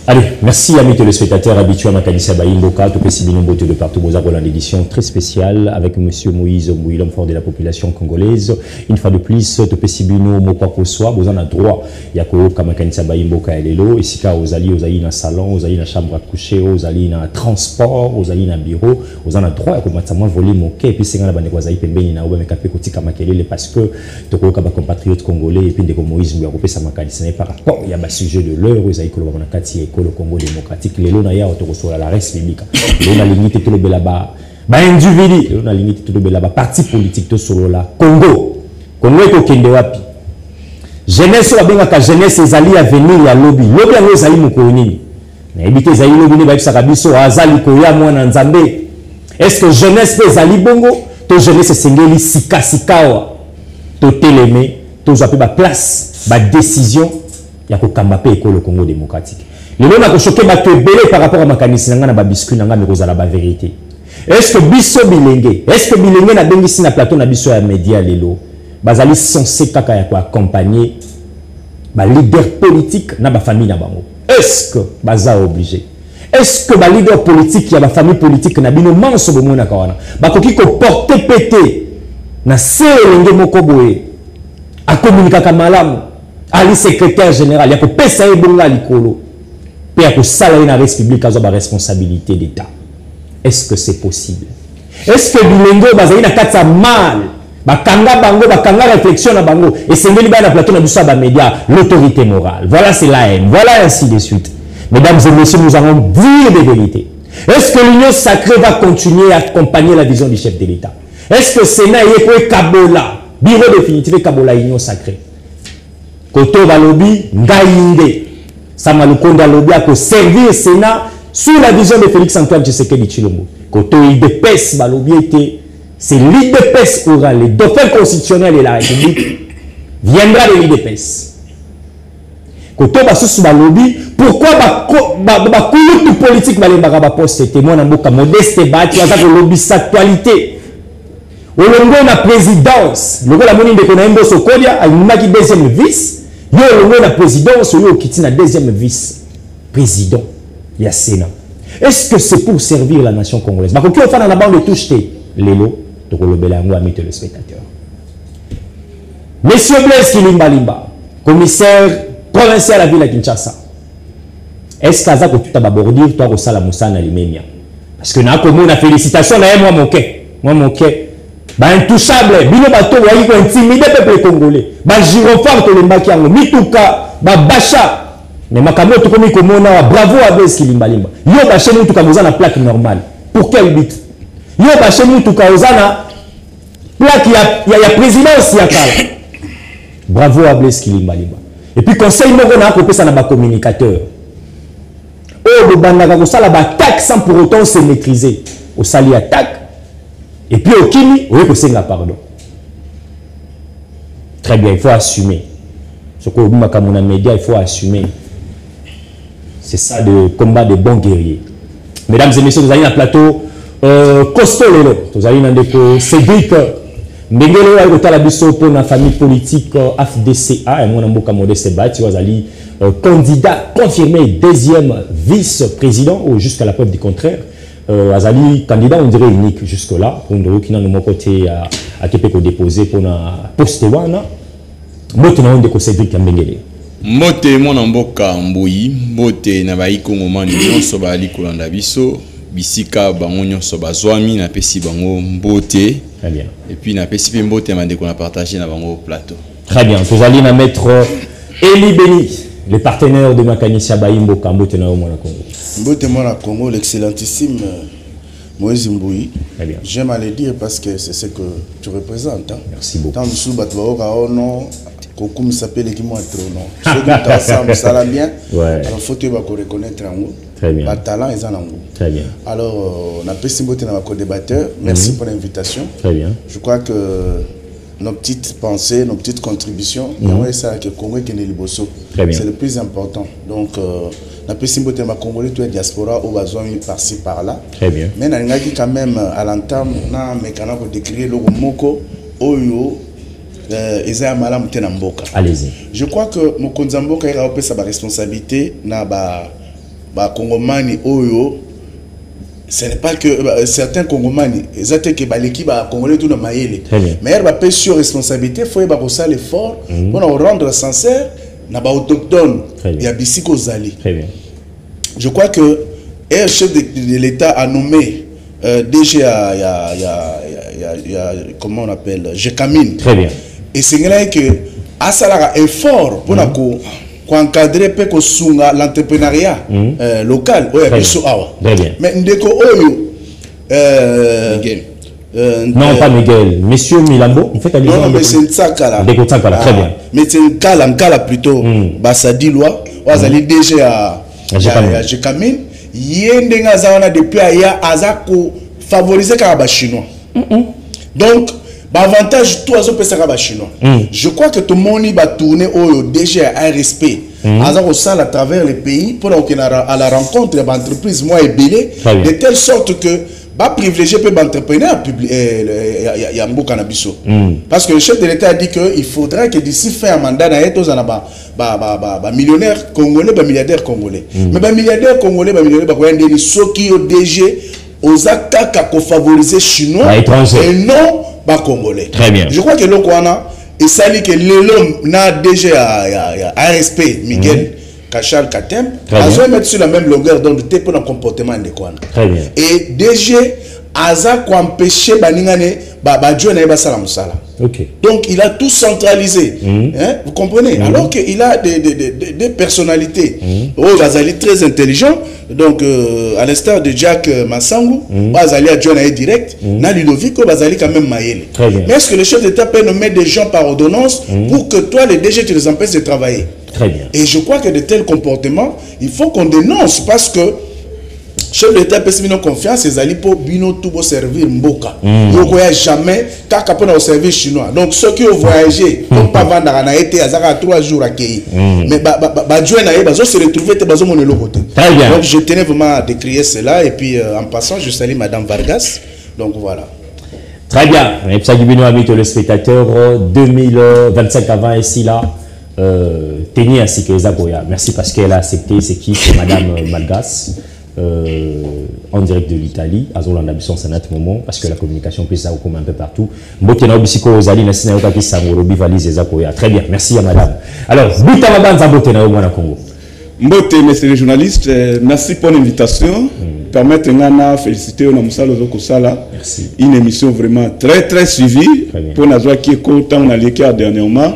Allez, merci amis téléspectateurs habitués à Makanissa Baïmboka, tout petit binombo de partout, vous avez une édition très spéciale avec monsieur Moïse Mbouy, l'homme fort de la population congolaise. Une fois de plus, tout petit binombo Mokwa Koswa, vous avez droit, il y a que Makanissa Baïmboka et Lelo, ici quand vous allez dans salon, vous allez dans la chambre à coucher, vous allez dans transport, vous allez dans le bureau, vous avez droit à commencer voler mon quai, et puis c'est quand vous allez pembeni na oube mekapé koti kamakelele parce que tout le compatriote congolais et puis de Moïse Mbouy a coupé sa Makanissa par rapport, il y a un sujet de l'heure, vous allez que le le Congo démocratique, les lois ya autorosola la République, les limite tout le belaba, individu, les limite tout le belaba, parti politique tout solo la Congo est au kende wapi. Jeunesse wa benga ka jeunesse ezali à venir ya lobby yango ezali mokolo nini. Na ebite ezali lobby ne ba bisaka biso azali ko ya mwana nzambe. Est-ce que jeunesse pe ezali bongo to jeunesse sengeli sika sikawa to teleme to zape ba place ba décision ya ko kamba pe école Congo démocratique. Les gens ont choqué par rapport à ma canisse, na biscuit, na la vérité. Est-ce que biso bilingue, est-ce que bilingue na bengi si na plateau na biso ya média lelo, bazali censé kaka ya ko accompagner ba leader politique na ba famille na bango. Est-ce que baza obligé? Est-ce que ba leader politique ya ba famille politique na bino manso bo mona kawana, ba koki ko porter pété na selenge moko boye a communiquer ka malamu ali secrétaire général ya ko pesa ebonga likolo. Pour que ça la République a une responsabilité d'État. Est-ce que c'est possible? Est-ce que Bilengo bazali na kata mal bakanga bango bakanga réflexion na bango et c'est ngeli ba na plateau na biso ba média l'autorité morale. Voilà c'est la haine. Voilà ainsi de suite. Mesdames et messieurs, nous allons dire des vérités. Est-ce que l'Union sacrée va continuer à accompagner la vision du chef de l'État? Est-ce que le Sénat est Kabola, bureau définitif Kabola Union sacrée? Koto balobi ngainde. Samalukonda lobby a servir le Sénat sous la vision de Félix Antoine Tshisekedi Tshilombo. Koto IDPS balobi était, c'est l'IDPS oral, le dauphin constitutionnel de la République viendra de l'IDPS. Koto basusu balobi, pourquoi ba kulutu politique balembaka ba poste témoin na mboka modeste bati waza ko lobby actualité. Olongo na présidence, logo la moni ndeko na Mboso Kolia alimaki deuxième vice. Yo la présidence, yo qui la deuxième vice-président, il y a Sénat. Est-ce que c'est pour servir la nation congolaise? Bah, quand on fait dans la bande de touche, Lélo, de Kolobelango, ami téléspectateurs. Monsieur Blaise Kilimba Limba, commissaire provincial à la ville de Kinshasa. Est-ce que ça que tu t'as abordir, toi, au Salamoussana, l'Imémia? Parce que n'a comme une félicitation, là, moi, mon quai. Ba intouchable, bino bato wa yiko intimider peuple congolais. Ba girofard to lembaki yango, mituka, ba basha. Mais makambo to komi komona wa bravo à Blaise Kilimba Limba. Yo ba chez mutuka ozana plaque normale. Pour quel but? Yo ba chez mutuka ozana plaque ya présidence ya kala. Bravo à Blaise Kilimba Limba. Et puis conseil moko na kopesa na ba communicateur. Oh bo bandaka ko sala ba attaque sans pour autant se maîtriser. Au sali attaque. Et puis au Kini, oui, c'est la pardon. Très bien, il faut assumer. Ce que vous avez média, il faut assumer. C'est ça le combat des bons guerriers. Mesdames et messieurs, vous allez dans le plateau Costolero, vous allez dans le Cédric Mbengelo, vous allez pour la famille politique AFDCA, et moi, modeste bâti, vous allez candidat confirmé deuxième vice-président, ou jusqu'à la preuve du contraire. Azali candidat on dirait unique jusque là pour nous qui n'a de mon côté à Kepeko déposé pour na poste wana moto na onde ko Cédric Mbengele mote mon mboka Mbouyi mote na ba ikongo mani nyonso ba likolanda biso bisika bango nyonso bazwami na pesi bango mbote. Très bien. Et puis na pesi pe mbote mande qu'on a partagé na bango plateau. Très bien, vous allez na mettre Eli Beni, le partenaire de Makanissa Baïmboka mbote na au Congo. Mbote Mona Congo, l'excellentissime Moïse Mbouy. J'aime à le dire parce que c'est ce que tu représentes. Hein. Merci beaucoup. Tant que tu as non, comme s'appelle qui moi trop non. Ceux qui t'ensemble, ça va bien. Alors faut que tu reconnaître en haut. Très bien. Le talent est en haut. Très bien. Alors on a passé Mbote dans ma débatteur. Merci pour l'invitation. Très bien. Je crois que nos petites pensées, nos petites contributions, c'est le plus important. Donc na pesi mbote ma Congolais tu es diaspora au besoin par-ci par-là. Très bien. Mais na ngaki quand même à l'entame na mekana pour décrire le moko oyo eza malamu tenamboka. Allez-y. Je crois que Mokonza Mboka ira opesa ba responsabilité na ba ba Congomani oyo ce n'est pas que certains Congomani ils ont que l'équipe a congolais tout dans maïle mais elle va payer sur responsabilité faut y avoir ça l'effort pour rendre sincère na ba autochtone ya bisiko zali. Très bien. Je crois que le chef de l'État a nommé DG comment on appelle Jekamine. Très bien. Et c'est là que à ça effort pour encadrer l'entrepreneuriat local. Très bien. Mais ndeko oyo Miguel. Non, pas Miguel. Monsieur Milambo, en fait, non, mais c'est Ntsakala. Ntsakala, très bien. Mais c'est Nkala plutôt. Basadi loi. Wazali DG à Jekamine. Yendenga zawana depuis aya azako favoriser kaba chinois. Donc avantage tout azo pesa kaba chinois. Je crois que tout le monde va tourner au DG à respect. Azako ça à travers les pays pour à la rencontre des entreprises moi et belé de telle sorte que ba privilégier peu d'entrepreneurs public Yambo Kanabiso. Parce que le chef de l'État a dit que il faudrait que d'ici fin à mandat na eto zana ba millionnaire congolais ba milliardaire congolais. Mais ba milliardaire congolais ba millionnaire ba ko ndeni soki au DG aux akaka ko favoriser chinois et non ba congolais. Très bien. Je crois que l'okwana et sali que l'homme na DG à ASP Miguel Kachal Katem, ils ont mettre sur la même longueur d'onde pour le comportement de Kwana. Très bien. Et DG Aza ko empêcher baningane Dieu na ba sala musala. OK. Donc il a tout centralisé. Hein? Vous comprenez? Alors qu'il a des personnalités. Oh, Bazali très intelligent. Donc à l'instar de Jack Massangu, Bazali a Dieu na direct, na Ludovico Bazali quand même maïle. Mais est-ce que le chef d'État peut nommer des gens par ordonnance pour que toi les DG tu les empêches de travailler? Très bien. Et je crois que de tels comportements, il faut qu'on dénonce parce que chef de l'État peut se faire confiance, c'est ali pour bino tout pour servir Mboka. Il ne voyage jamais car pour au service chinois. Donc ceux qui ont voyagé, pour pas vendre à été à 3 jours à Kéi. Mais Dieu n'a pas se retrouver te bazo mon côté. Très bien. Donc je tenais vraiment à décrire cela et puis en passant je salue Madame Vargas. Donc voilà. Très bien. Et puis ça dit amis téléspectateurs 2025 avant ici là. Tenir ainsi que Zagoya. Merci parce qu'elle a accepté c'est qui c'est Madame Malgas en direct de l'Italie à Zolanda Bisson c'est notre moment parce que la communication peut ça comme un peu partout. Mbotena Obisiko Ozali na sina yoka ki sangoro bivalise Zagoya. Très bien. Merci à Madame. Alors, Bouta Mabanza Mbotena au Mwana Congo. Mbote, messieurs les journalistes, merci pour l'invitation. Permettez-moi de féliciter Onamusalo Zokosala. Merci. Une émission vraiment très suivie. Pour nous qui est content, on a l'écart dernièrement.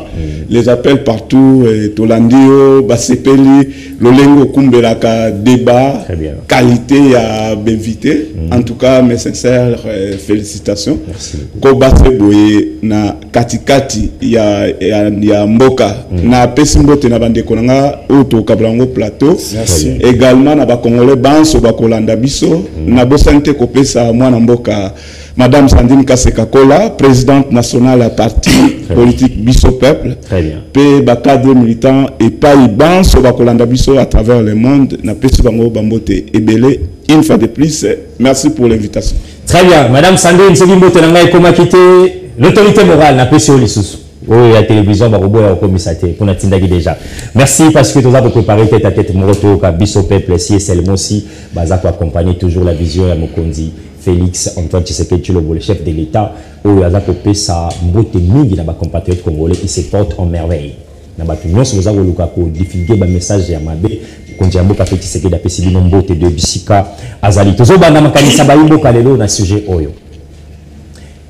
Les appels partout, Tolandio, Basepeli, Lolengo Kumbelaka, débat, qualité à invité. En tout cas, mes sincères félicitations. Merci. Kobase boye na katikati ya mboka na pesimbote na bandeko nga auto kablango plateau. Merci. Également na ba congolais banso ba kolanda biso na bosante kopesa mwana mboka Madame Sandine Kaseka-Kola, présidente nationale à parti politique Biso Peuple. Très bien. Pe ba cadre militant et pas banso ba kolanda biso à travers le monde na pesi bango bambote ebele. Une fois de plus, merci pour l'invitation. Très bien. Madame Sandrine, c'est Bimbo Tenanga et comment quitter l'autorité morale n'a pas sur les sous. Oui, la télévision, Barobo et commissaire, pour notre déjà. Merci parce que tu as préparé tête à tête mon retour à Biso Peuple, si et seulement si, Baza pour accompagner toujours la vision à Mokondi, Félix Antoine Tshisekedi, le chef de l'État, où il a coupé sa beauté mingi dans ma compatriote congolais qui se porte en merveille. Dans ma opinion, si vous avez le diffuser un message à Mabé, Kondiambo Kafé Tshisekedi a pécé une beauté de Bissika Azali. Toujours dans ma kanisa baïmbo kalelo dans sujet Oyo.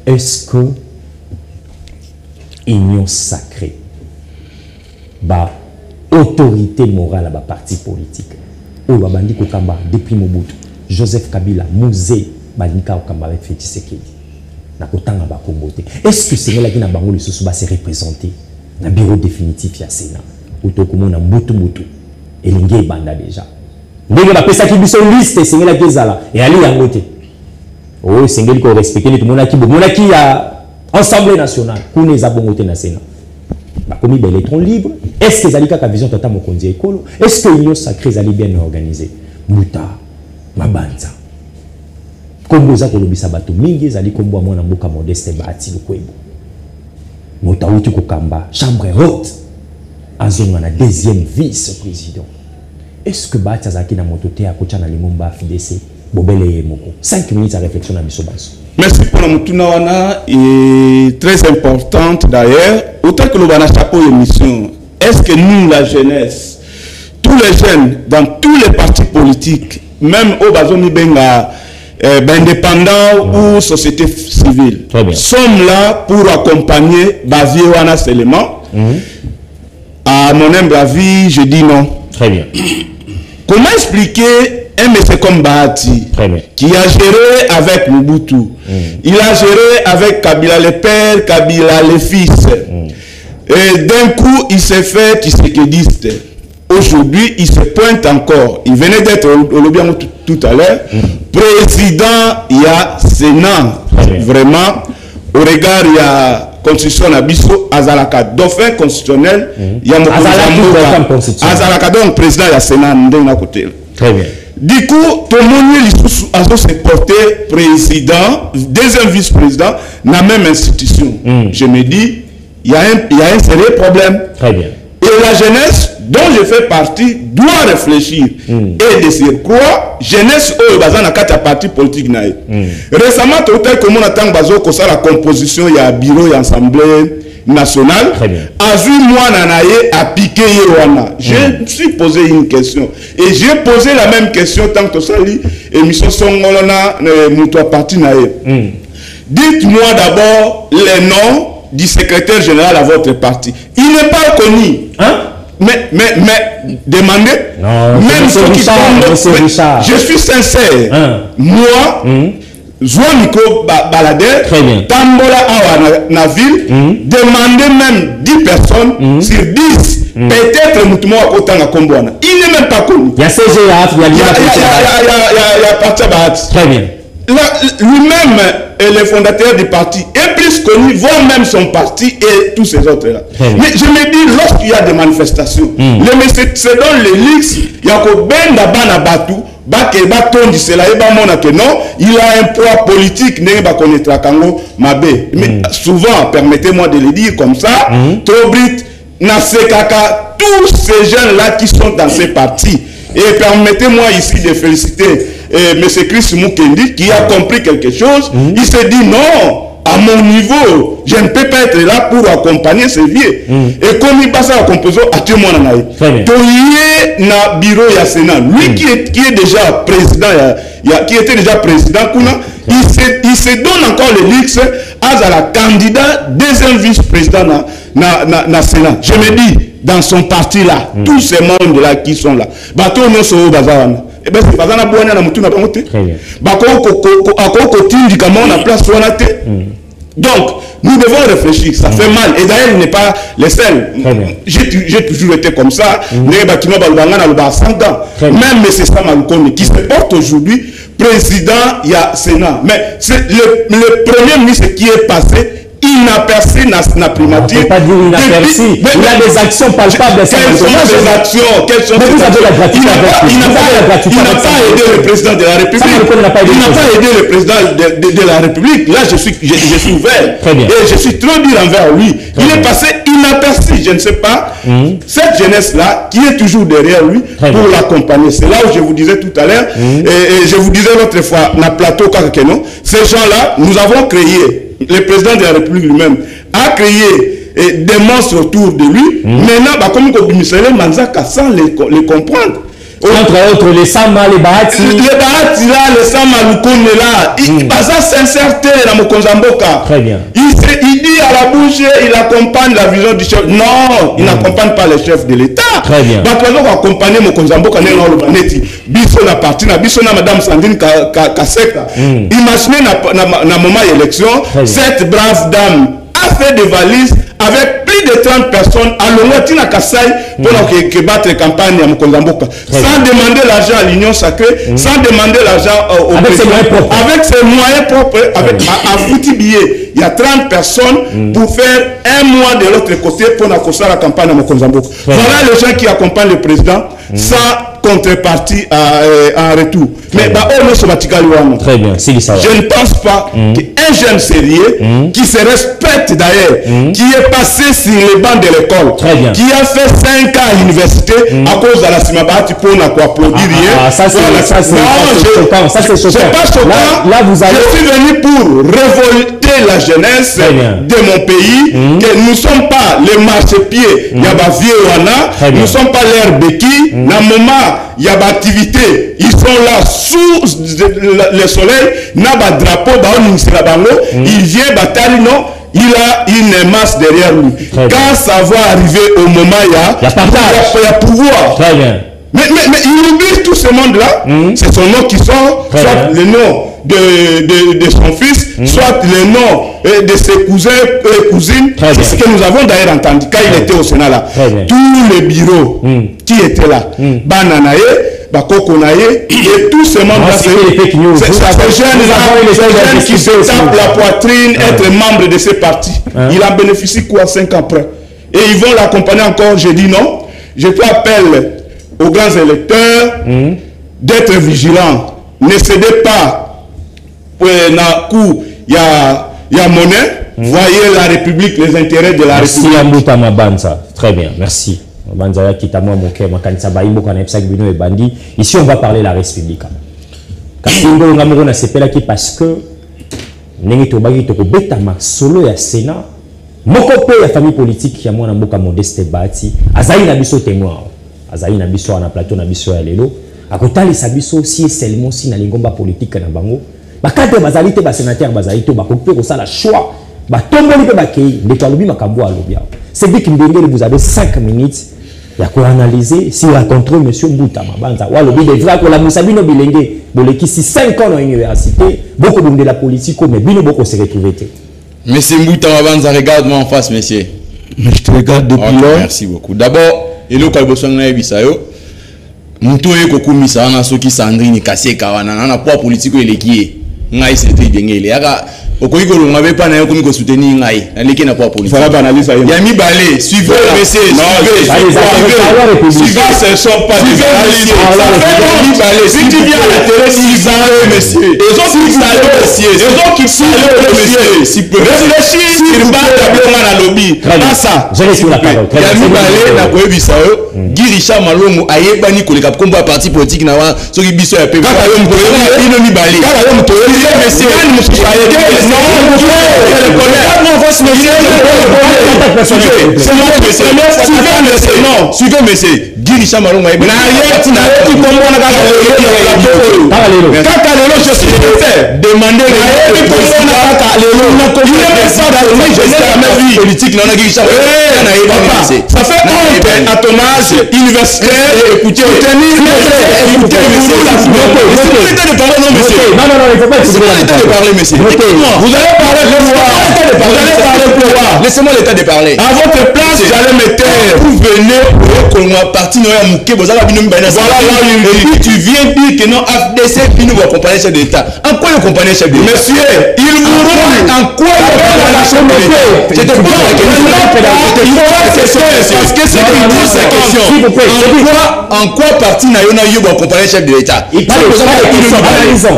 Est-ce que union sacrée, bah autorité morale à parti politique, ou bandi kokamba depuis Mobutu, Joseph Kabila, Mouzé, Banika Okamba avec Félix Tshisekedi, na kotanga ba kombote. Est-ce que c'est là qui na bango le sous ba se représenter na bureau définitif ya Sénat, ou to komona Mbutu et l'ingé banda déjà. Ndenge ba pesa ki biso liste c'est là qui zala et ali yangote. Oh c'est ngeli ko respecter tout mona ki ya Assemblée nationale, pour les abongotés na Sénat. Comme il électron libre, est-ce que Zalika a vision tata mokondi ekolo? Est-ce que l'union sacrée est bien organisée? Muta, Mabanza. Comme vous avez dit, Sabato Mingi, Zali Kombo Mona Mboka Modeste Bati Lukwebo. Muta Utu Kokamba, chambre haute. Azon a deuxième vice-président. est-ce que Batazaki na mototé à Kocha na Limumba FDC Bobele Moko 5 minutes à réflexion à Bissobasso. Merci pour la Moutunawana est très importante d'ailleurs. Autant que nous avons chapeau émission, est-ce que nous, la jeunesse, tous les jeunes dans tous les partis politiques, même au Bazomi Benga, indépendants ou société civile, sommes là pour accompagner Baviwana Seulement. À mon humble avis, je dis non. Très bien. Comment expliquer un monsieur comme Bahati qui a géré avec Mobutu, il a géré avec Kabila le père, Kabila le fils, et d'un coup il s'est fait tisékédiste. Aujourd'hui il se pointe encore, il venait d'être au lobby tout à l'heure, président, il y a Sénat, vraiment, au regard il y a constitution Nabiso, Azalaka, dauphin constitutionnel, il y a Azalaka, donc président il y a Sénat, d'un côté. Très bien. Du coup, tout le monde a se porté président, deuxième vice-président, dans la même institution. Je me dis, il y a un sérieux problème. Très bien. Et la jeunesse dont je fais partie doit réfléchir. Et de surcroît, jeunesse au bazan a quatre partis politiques. Récemment, tout tel que mon attend bazo que ça la composition, il y a bureau et assemblée nationale. Azui moi nanaye a piqué Yewana. Je me suis posé une question et j'ai posé la même question tant que ça lit émission Songolona Moutoua parti naye. Dites-moi d'abord les noms du secrétaire général à votre parti. Il n'est pas connu. Hein? Mais demandez. Non, même ceux qui tombent. Je suis sincère. Moi, Zoua Miko Balader, Tambola Awa na ville, demandez même 10 personnes sur 10. Peut-être Moutouma Otanga Kombouana. Il n'est même pas connu. Il y a CGA, il y a Pachabat. Très bien. Lui-même est le fondateur du parti, est plus connu, voire même son parti et tous ces autres-là. Mais je me dis, lorsqu'il y a des manifestations, c'est dans les lix, il y a que Ben Dabana Batou, il a un poids politique, mais souvent, permettez-moi de le dire comme ça, Tobrit, Nasekaka, tous ces jeunes-là qui sont dans ces partis. Et permettez-moi ici de féliciter M. Chris Mukendi qui a compris quelque chose. Il s'est dit non, à mon niveau, je ne peux pas être là pour accompagner ces vieux. Et comme il passe à la composition, à tout le monde, il y a bureau et Sénat. Lui qui est déjà président, qui était déjà président, il se donne encore le luxe à la candidat deuxième vice-président na Sénat. Je me dis, dans son parti là, tous ces mondes là qui sont là, bateau nous sommes au bazar. Et bien c'est pas ça na boana na mutu na bangote. Bako tindi comme on a place sur la tête. Donc nous devons réfléchir, ça fait mal et d'ailleurs il n'est pas le seul. J'ai toujours été comme ça, les bâtiments balbanga na le 100 ans. Même c'est ça Malukoni qui se porte aujourd'hui président, il y a Sénat. Mais c'est le premier ministre qui est passé inaperçu na primature. On ne peut pas dire inaperçu. Il y a des actions palpables. Quelles sont ces actions? Quelles sont ces actions? Il n'a pas aidé le président de la République. Il n'a pas aidé le président de la République. Là, je suis ouvert. Et je suis trop dur envers lui. Il est passé inaperçu. Je ne sais pas. Cette jeunesse-là, qui est toujours derrière lui, pour l'accompagner. C'est là où je vous disais tout à l'heure, et je vous disais l'autre fois, na plateau Kakeno, ces gens-là, nous avons créé. Le président de la République lui-même a créé des monstres autour de lui. Maintenant, comme le Manzaka sans les comprendre. Entre autres, les Sama, les Bahati. Les Bahati là, les Sama, Lukone là. Il a sa sincérité dans mon Konzamboka. Très bien. Il dit à la bouche, il accompagne la vision du chef. Non, il n'accompagne pas le chef de l'État. Très bien. Donc, on va accompagner mon Konzamboka dans le Baneti. Bisso na parti, na Bisso na Madame Sandrine Kaseka. Imaginez na moment élection, cette brave dame a fait des valises avec plus de 30 personnes à Longotina Kassai pour battre campagne à Mokonzamboka. Sans demander l'argent à l'Union sacrée, sans demander l'argent au président. Avec ses moyens propres, à foutu billet. Il y a 30 personnes pour faire un mois de l'autre côté pour la campagne à Mokonzamboka. Voilà les gens qui accompagnent le président sans contrepartie en retour. Mais très bien, c'est ça. Je ne pense pas qu'un jeune sérieux qui se respecte d'ailleurs, qui est passé sur les bancs de l'école, qui a fait 5 ans à l'université à cause de la Simabati pour applaudir rien. Ça c'est choquant. Ça c'est choquant. C'est pas choquant. Là, vous allez... Je suis venu pour révolter la jeunesse de mon pays, que nous ne sommes pas les marchepieds, il y a des vieux wana, nous ne sommes pas l'air béquille, dans le moment, il y a des activités, ils sont là sous le soleil, il y a des drapeaux, il vient batailler, non, il a une masse derrière lui. Quand ça va arriver au moment, il y a pouvoir. Très bien. Mais il oublie tout ce monde-là, c'est son nom qui sort, soit le nom de son fils, soit le nom de ses cousins et cousines. C'est ce que nous avons d'ailleurs entendu quand il était au Sénat là. Tous les bureaux qui étaient là, Bananaye, Bakokonaye, et tout ce monde-là, c'est ces jeunes qui se tapent la poitrine, être membre de ces partis. Il en bénéficie quoi 5 ans après? Et ils vont l'accompagner encore. Je dis non. Je te appelle aux grands électeurs d'être vigilants. Ne cédez pas. Dans le coup, il y a monnaie. Voyez la République, les intérêts de la République. Merci à très bien, merci. Ici, on va parler de la République. Parce que solo ya Sénat, mokope ya famille politique ya mwana mboka Modeste Bahati, azali na biso témoin. Azali na biso na plateau na biso ya lelo. Akotali sa biso si seulement si na lingomba politique na bango. Bakate bazali te ba sénateur bazali to bakope ko sala choix. Ba tomboli pe bakei ndeko alobi makambo alobi. C'est dit que vous avez 5 minutes ya ko analyser si rencontrer monsieur Mbuta Mabanza. Wa lobi de vrai ko la musabino bilenge boleki si 5 ans dans l'université, beaucoup de la politique mais bino beaucoup se retrouver. Monsieur Mbuta Mabanza, regarde-moi en face, monsieur. Mais je te regarde depuis longtemps. Merci beaucoup. D'abord, Elo Kalboswanga Ebisayo, Moutoye Kokumisa, on a ceux qui Sandrine Kassé Kawana, on a pas politique élégué. Ngai c'était bien il Okoiko on avait pas na komi ko soutenir ngai na leki na pas politique. Fala analyse ya. Yami Balé, suivez monsieur, suivez ce sont pas des analyses. Yami Balé, si tu viens à la télé monsieur. Les autres qui salent monsieur, les autres qui salent monsieur, si peut réfléchir sur bas tableau na lobby. Pas ça. Je laisse la parole. Yami Balé na koyebisa yo, Girisha Malongo ayebani ko le cap combat parti politique na wa soki biso ya PV. Kaka yo mtoyo Yami Balé. Kaka yo mtoyo monsieur. Non, suivez monsieur Girisha Malongo politique ça fait à ton âge universitaire écoutez vous allez parler de moi. Laissez-moi l'état de parler. À votre place, j'allais me taire. Vous venez pour moi partir voilà là et puis tu viens dire que non FDC nous va accompagner chef d'État. En quoi vous accompagnez chef d'État? Monsieur, il vous roule en quoi la chef d'État? Je te pose la question. Parce que c'est une question. En quoi parti n'a eu accompagner chef de l'État?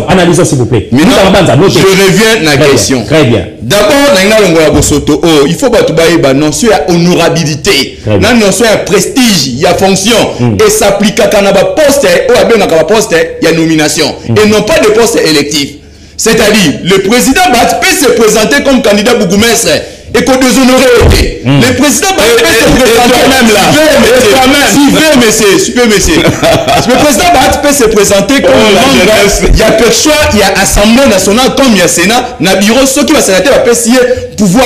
Analysons s'il vous plaît. Je reviens à la question. Très bien. D'abord, il faut que notion de honorabilité, la notion de prestige, il y a fonction et s'applique à un poste ou il y a nomination et non pas de poste électif. C'est-à-dire, le président peut se présenter comme candidat bourgmestre et qu'on déshonorer. Le président peut se présenter même là. Suivez, monsieur. Le président peut se présenter comme il y a quelque chose, il y a Assemblée nationale comme il y a Sénat, il y a bureau, ceux qui va sénateur va signer pouvoir,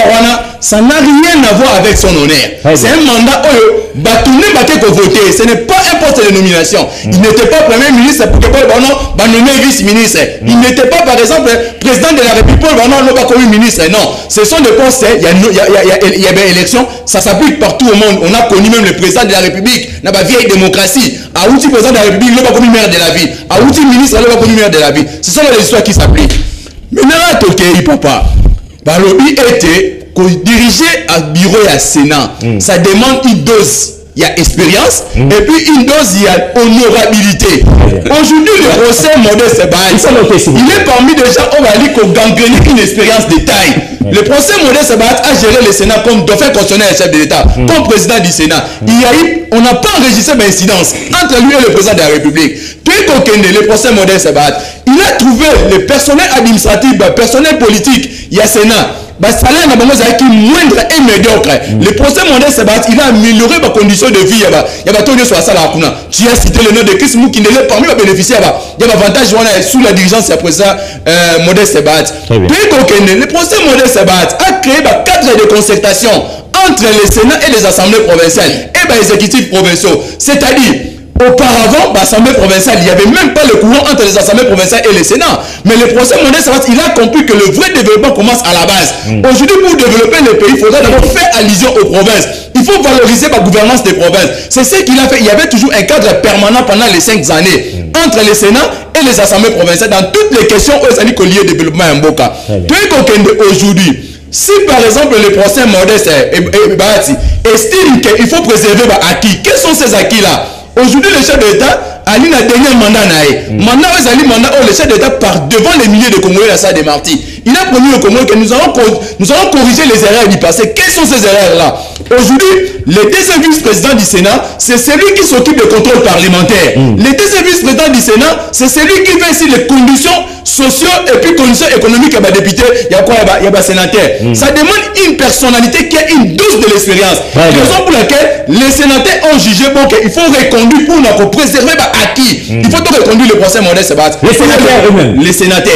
ça n'a rien à voir avec son honneur. C'est un mandat voter. Ce n'est pas un poste de nomination. Il n'était pas premier ministre pour que Paul nommer vice-ministre. Il n'était pas, par exemple, président de la République pour pas comme ministre. Non, ce sont des postes. Il y a des élections. Ça s'applique partout au monde. On a connu même le président de la République. Dans la vieille démocratie. À outil président de la République, il n'est pas comme maire de la ville. À outil ministre, il n'est pas comme maire de la ville. Ce sont les histoires qui s'appliquent. Maintenant, il ne peut pas. Balobi était diriger un bureau et un Sénat. Ça demande une dose il y a expérience, et puis une dose, il y a honorabilité. Aujourd'hui, le procès Modeste Bahati, il est parmi des gens qui ont gangréné une expérience de taille. Le procès Modeste Bahati a géré le Sénat comme dauphin constitutionnel chef de l'État, comme président du Sénat. On n'a pas enregistré d'incidence entre lui et le président de la République. Le procès Modeste Bahati, il a trouvé le personnel administratif, le personnel politique, il y a Sénat. Salaire qui moindre et médiocre. Le procès Modeste Bahati, il a amélioré ma condition de vie. Il y a tout sur la tu as cité le nom de Chris Moukindele parmi les bénéficiaires. Il y a avantage sous la dirigeance du président Modeste Bahati. Le procès Modeste Bahati a créé un cadre de concertation entre les Sénats et les assemblées provinciales et les exécutifs provinciaux. C'est-à-dire, auparavant, l'Assemblée provinciale, il n'y avait même pas le courant entre les assemblées provinciales et les Sénats. Mais le procès Modeste Bahati, il a compris que le vrai développement commence à la base. Aujourd'hui, pour développer le pays, il faudra d'abord faire allusion aux provinces. Il faut valoriser la gouvernance des provinces. C'est ce qu'il a fait. Il y avait toujours un cadre permanent pendant les 5 années entre les Sénats et les assemblées provinciales dans toutes les questions où ils ont lié au développement en Boka. Aujourd'hui, si par exemple le procès Modeste Bahati estime qu'il faut préserver l'acquis, quels sont ces acquis-là? Aujourd'hui, le chef d'État a eu un dernier mandat. Mandat où le chef d'État part devant les milliers de Congolais à sa démarche. Il a promis au Congo que nous allons corriger les erreurs du passé. Quelles sont ces erreurs-là? Aujourd'hui, le deuxième vice-président du Sénat, c'est celui qui s'occupe du contrôle parlementaire. Le deuxième vice-président du Sénat, c'est celui qui fait ici les conditions sociaux et puis conditions économiques à député. Il y a quoi? Il y a sénateur. Ça demande une personnalité qui a une dose de l'expérience. Raison pour laquelle les sénateurs ont jugé qu'il faut reconduire pour préserver l'acquis. Il faut donc reconduire le procès Modeste Bahati. Les sénateurs eux-mêmes. Les sénateurs.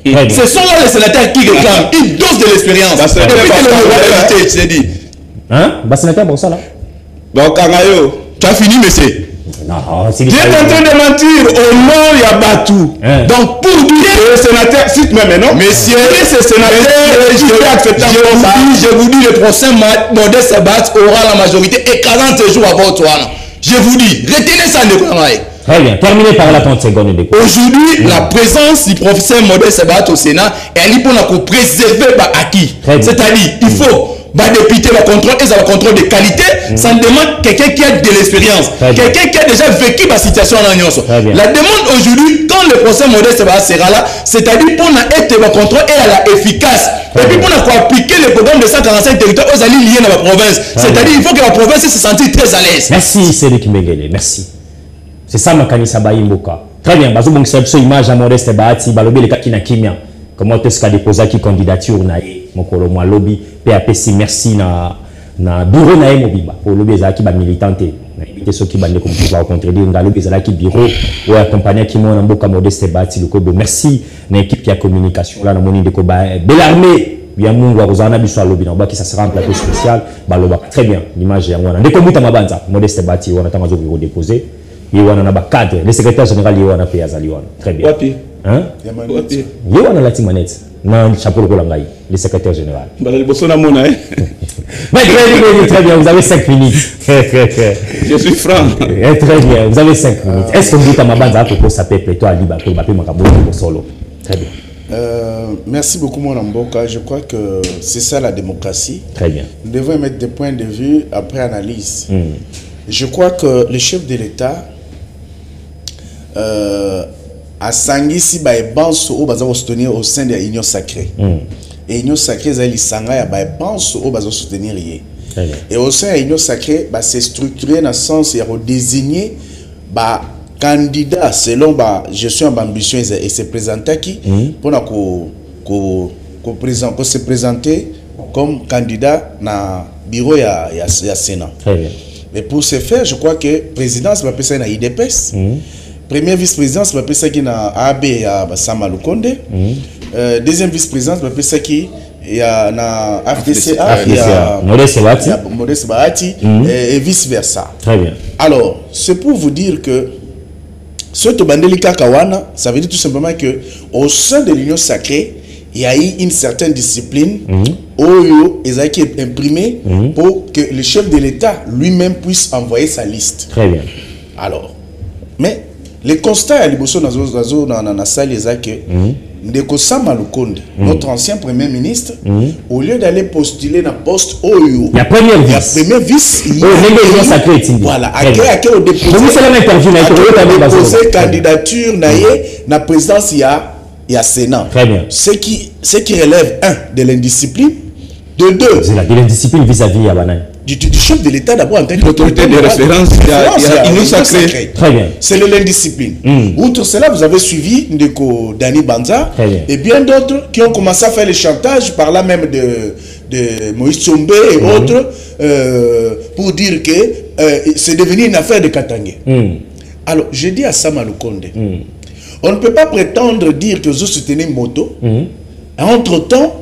Ce sont là les sénateurs qui réclament une dose de l'expérience. Hein? Sénateur pour ça là. Bon, Kangayo, tu as fini, monsieur. Non, c'est tu es en train de mentir au nom il y a Batou. Donc pour dire que le sénateur, cite-moi maintenant. Messieurs, ce sénateur, je vous dis, le procès Modeste Bahati aura la majorité et 40 jours avant toi. Je vous dis, retenez ça de Kangayo. Très bien, terminé par la 30 secondes. Aujourd'hui, la présence du professeur Modeste Bahati au Sénat, elle est pour préserver l'acquis. C'est-à-dire, il faut député le contrôle et le contrôle de qualité, ça demande quelqu'un qui a de l'expérience, quelqu'un qui a déjà vécu la situation en alliance. La demande aujourd'hui, quand le procès Modeste Bahati sera là, c'est-à-dire pour être le contrôle et à la efficace. Et puis pour appliquer le programme de 145 territoires aux alliés liés dans la province. C'est-à-dire il faut que la province se sente très à l'aise. Merci Cédric Mbengele, merci. C'est ça Makanisa Bayimboka. Très bien, bazo bon cette image à Modeste Bahati, balobi le kakina kimia. Comment est-ce qu'a déposé qui candidature na mokolo moi lobby PAPC merci na bureau na mobiba pour lobby za ki ba militante na invité ceux qui bande comme pour rencontrer dans lobby za ki bureau ou accompagner qui mon mboka Modeste Bahati le kobo merci na équipe ya communication là na moni de ko ba Belarmé bien mungu wa kozana biso lobby na ba qui ça sera un plateau spécial baloba très bien l'image ya ngwana ndeko muta mabanza Modeste Bahati on attend zo bureau déposer yewana na ba cadre le secrétaire général yewana pe azali wana très bien hein yewana la timanette non chapeau le kolangai le secrétaire général très bien vous avez 5 minutes je suis franc très bien vous avez 5 minutes est-ce que vous dites à ma bande pour ça peut plutôt à liba pour baper makabo pour solo très bien merci beaucoup mon Mboka, je crois que c'est ça la démocratie. Très bien. Nous devons émettre des points de vue après analyse. Je crois que le chef de l'État a sangisi ba ebanso o baza soutenir au sein de l'Union sacrée. Et l'Union sacrée zali sanga ya ba ebanso o baza soutenir yé. Et au sein de l'Union sacrée ba c'est structuré dans le sens ya désigner ba candidat selon ba gestion ambition et se présenter qui pour na se présenter comme candidat na bureau ya Sénat. Très bien. Mais pour ce faire, je crois que présidence va passer na IDPS. Première vice-présidence va passer qui na AB ya Sama Lukonde. Deuxième vice-présidence va passer qui ya na FDCA ya Modeste Bahati et vice versa. Très bien. Alors, c'est pour vous dire que ce Tobandeli Kakawana, ça veut dire tout simplement que au sein de l'Union sacrée, il y a eu une certaine discipline qui est imprimée pour que le chef de l'État lui-même puisse envoyer sa liste. Très bien. Alors, mais le constat à l'Iboso dans la salle est que Ndeko Sama Lukonde, notre ancien premier ministre, au lieu d'aller postuler dans poste Oyo, la première vice, voilà, a déposé candidature na présidence il y a Sénat. Très bien. Ce qui relève, un, de l'indiscipline, de deux, de l'indiscipline vis-à-vis du chef de l'État d'abord en tant qu'autorité de référence, il y a une sacrée. Très bien. C'est l'indiscipline. Outre cela, vous avez suivi Ndeko Dani Banza et bien d'autres qui ont commencé à faire le chantage par là même de Moïse Tsombe et autres pour dire que c'est devenu une affaire de Katangé. Alors, je dis à Sama Lukonde, on ne peut pas prétendre dire que vous soutenez Moto. Entre-temps,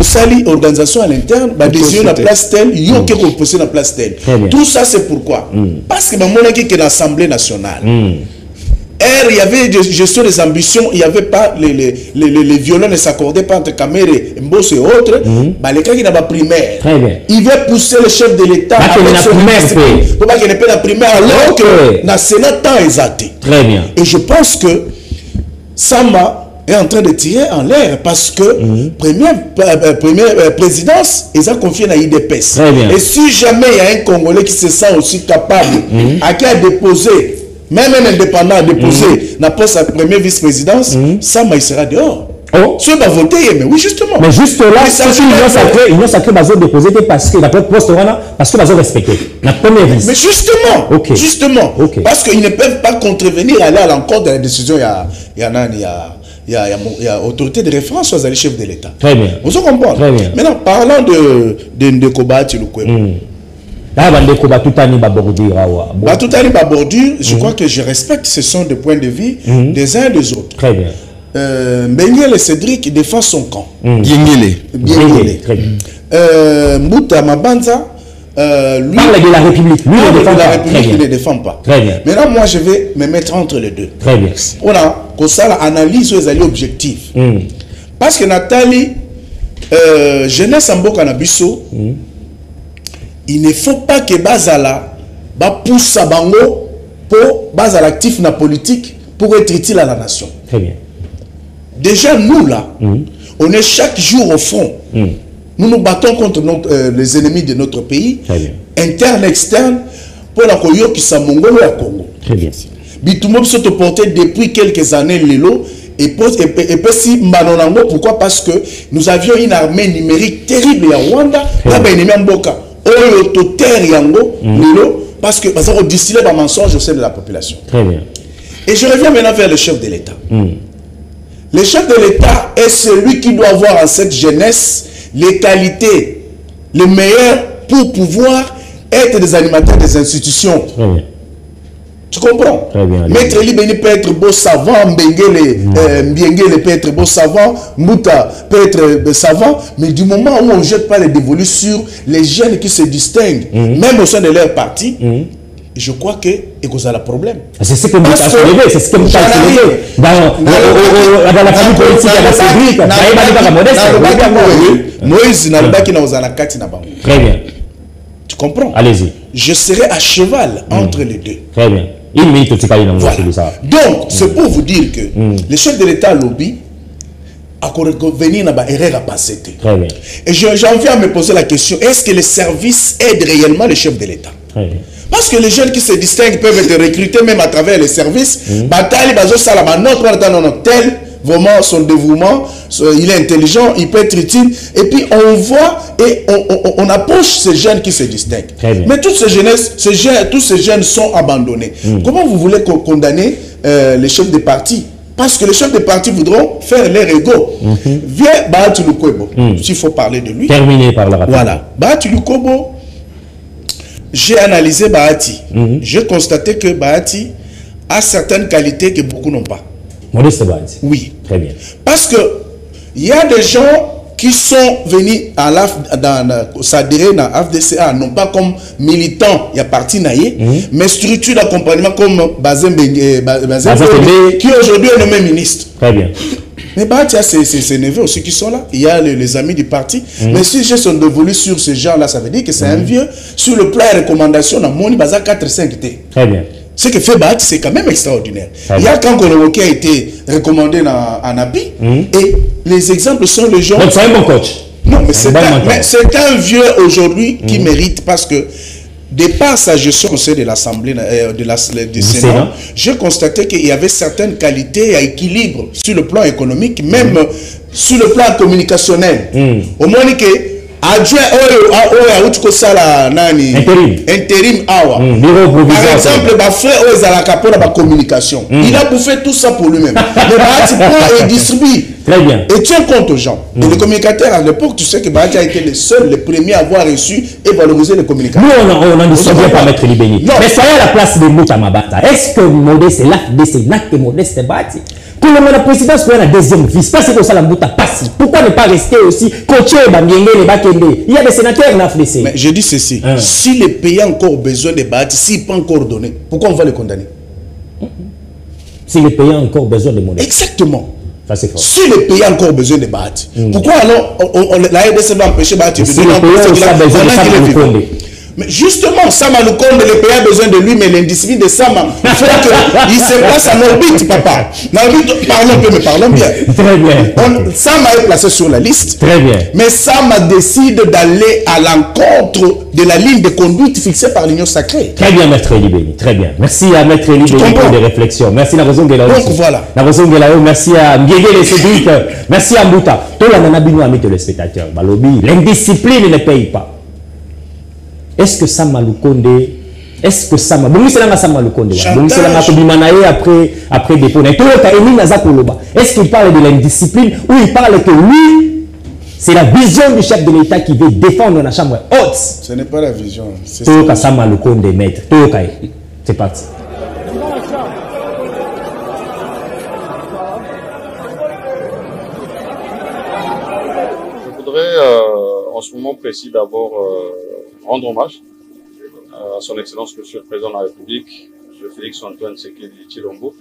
Sali, organisation à l'interne, décision la place telle, il y a qui composé la place telle. Tout ça, c'est pourquoi? Parce que mon qui est l'Assemblée nationale. Il y avait gestion des ambitions, il n'y avait pas les violons ne s'accordaient pas entre Kamere, Mbos et autres. Les cas qui n'ont pas primaire. Il veut pousser le chef de l'État pour pas qu'il n'ait pas la primaire alors que dans Sénat temps exalté. Très bien. Et je pense que Sama est en train de tirer en l'air parce que première présidence, ils ont confié à IDPS. Et si jamais il y a un Congolais qui se sent aussi capable, à qui a déposé, même un indépendant a déposé la poste à première vice-présidence, Sama il sera dehors. Ceux qui ont voté, mais oui, justement. Mais juste là, ils ont sacré déposé parce que la poste parce que ont respecté la première vice. Mais justement, parce qu'ils ne peuvent pas contrevenir, aller à l'encontre de la décision. Il y a autorité de référence aux chefs de l'État. Très bien. Vous comprenez? Très bien. Maintenant, parlant de Ndekoba Tilukwebo. Je crois que je respecte, ce sont des points de vue des uns et des autres. Très bien. Benguele Cédric défend son camp. Biengele. Très bien. Mbouta Mabanza, lui, parle de la République. Lui, il ne défend pas. Très bien. Maintenant, moi, je vais me mettre entre les deux. Très bien. On a analyse aux alliés objectifs. Parce que Nathalie, jeunesse en Boka Nabiso, il ne faut pas que Bazala pousse à Bango pour Bazala actif na politique pour être utile à la nation. Très bien. Déjà, nous là, on est chaque jour au front. Nous nous battons contre les ennemis de notre pays, interne, externe, pour la Koyo qui s'est mongolo à Congo. Très bien. Bitumbo se porté depuis quelques années Lelo et si Mbanonango, pourquoi? Parce que nous avions une armée numérique terrible à Rwanda, là ben ennemi Mboka, Oyo Toter Yango Lelo, parce que on distillait un mensonge au sein de la population. Très bien. Et je reviens maintenant vers le chef de l'État. Le chef de l'État est celui qui doit avoir en cette jeunesse les qualités, les meilleures pour pouvoir être des animateurs des institutions. Très bien. Tu comprends? Très bien. Maître Libeni peut être beau savant, Mbiengele peut être beau savant, Mouta peut être savant, mais du moment où on ne jette pas les dévolus sur les jeunes qui se distinguent, même au sein de leur parti, je crois que ça a un problème. C'est ce que Mouta a soulevé, c'est ce que Mouta a soulevé. Dans la famille politique, il y a la Cédric, Moïse n'a pas qui n'a pas. Très bien. Tu comprends? Allez-y. Je serai à cheval entre les deux. Très bien. Une minute, tu parles dans ça. Donc, c'est pour vous dire que le chef de l'État lobby a venir dans l'erreur à passer. Très bien. Et j'en viens à me poser la question, est-ce que les services aident réellement le chef de l'État? Très bien. Parce que les jeunes qui se distinguent peuvent être recrutés même à travers les services. Tel, vraiment, son dévouement, il est intelligent, il peut être utile. Et puis, on voit et on approche ces jeunes qui se distinguent. Mais toutes ces jeunesses, tous ces jeunes sont abandonnés. Comment vous voulez condamner les chefs de parti? Parce que les chefs de parti voudront faire leur ego. Viens, Bahati Lukwebo, s'il faut parler de lui. Terminé par la rapide. Voilà. Bahati Lukwebo, j'ai analysé Bahati. J'ai constaté que Bahati a certaines qualités que beaucoup n'ont pas. Modeste Bahati. Oui. Très bien. Parce que il y a des gens qui sont venus à s'adhérer dans l'AFDCA, non pas comme militants, il y a parti naïe, mais structure d'accompagnement comme Bazembe, qui aujourd'hui est nommé ministre. Très bien. Mais Bahati a ses neveux aussi qui sont là. Il y a les amis du parti. Mais si j'ai son dévolu sur ces gens-là, ça veut dire que c'est un vieux. Sur le plan de recommandation, on a 4-5 T. Très bien. Ce que fait Bat, c'est quand même extraordinaire. Il y a quand Golobo qui a été recommandé en appui, et les exemples sont les gens... Donc c'est un bon coach. Non, mais c'est un vieux aujourd'hui qui mérite, parce que de par sa gestion au sein de l'Assemblée du Sénat, j'ai constaté qu'il y avait certaines qualités et équilibre sur le plan économique, même sur le plan communicationnel. Au moins que adjoint intérim awa. Par exemple, la communication. Il a bouffé tout ça pour lui-même. Le Bahati prend et distribue. Très bien. Et tiens compte aux gens. Et les communicateurs, à l'époque, tu sais que Bahati a été les premiers à avoir reçu et valoriser les communicateurs. Nous, on en discute bien par Maître Libeni. Mais soyez à la place de Mouta Mabata. Est-ce que Modeste est l'acte de ces actes de Modeste Bahati? Pour le la présidence, pour la deuxième vice, parce que ça la Mouta passe. Pourquoi ne pas rester aussi coaché les Bakende? Il y a des sénateurs en Afrique. Mais je dis ceci. Si les pays ont encore besoin de Bahati, s'ils pas encore donné, pourquoi on va les condamner? Si les pays ont encore besoin de Modeste. Exactement. Si les pays ont encore besoin de Bahati, pourquoi alors la RDC va empêcher Bahati de donner mais justement, Sama Lukonde, le pays a besoin de lui, mais l'indiscipline de Sama fait qu'il se place en orbite, papa. Parlons peu, mais parlons bien. Très bien. Sama est placé sur la liste. Très bien. Mais Sama décide d'aller à l'encontre de la ligne de conduite fixée par l'Union sacrée. Très bien, Maître Libeni. Très bien. Merci à Maître Libeni pour des réflexions. Merci à Narazon Gelao. Donc voilà. Narazon Gelao, merci à Mguege et Cédric. Merci à Mbouta. Tout le monde a bien amis téléspectateurs. Balobi, l'indiscipline ne paye pas. Est-ce que Sama Lukonde, est-ce que Sama, bon, c'est là Sama Lukonde, bon, c'est là Manaye après dépôt. Est-ce qu'il parle de l'indiscipline ou il parle que lui, c'est la vision du chef de l'État qui veut défendre la chambre haute? Ce n'est pas la vision. C'est Sama Lukonde, maître. C'est parti. Je voudrais en ce moment précis d'abord rendre hommage à son Excellence Monsieur le Président de la République, M. Félix-Antoine Tshisekedi Tshilombo,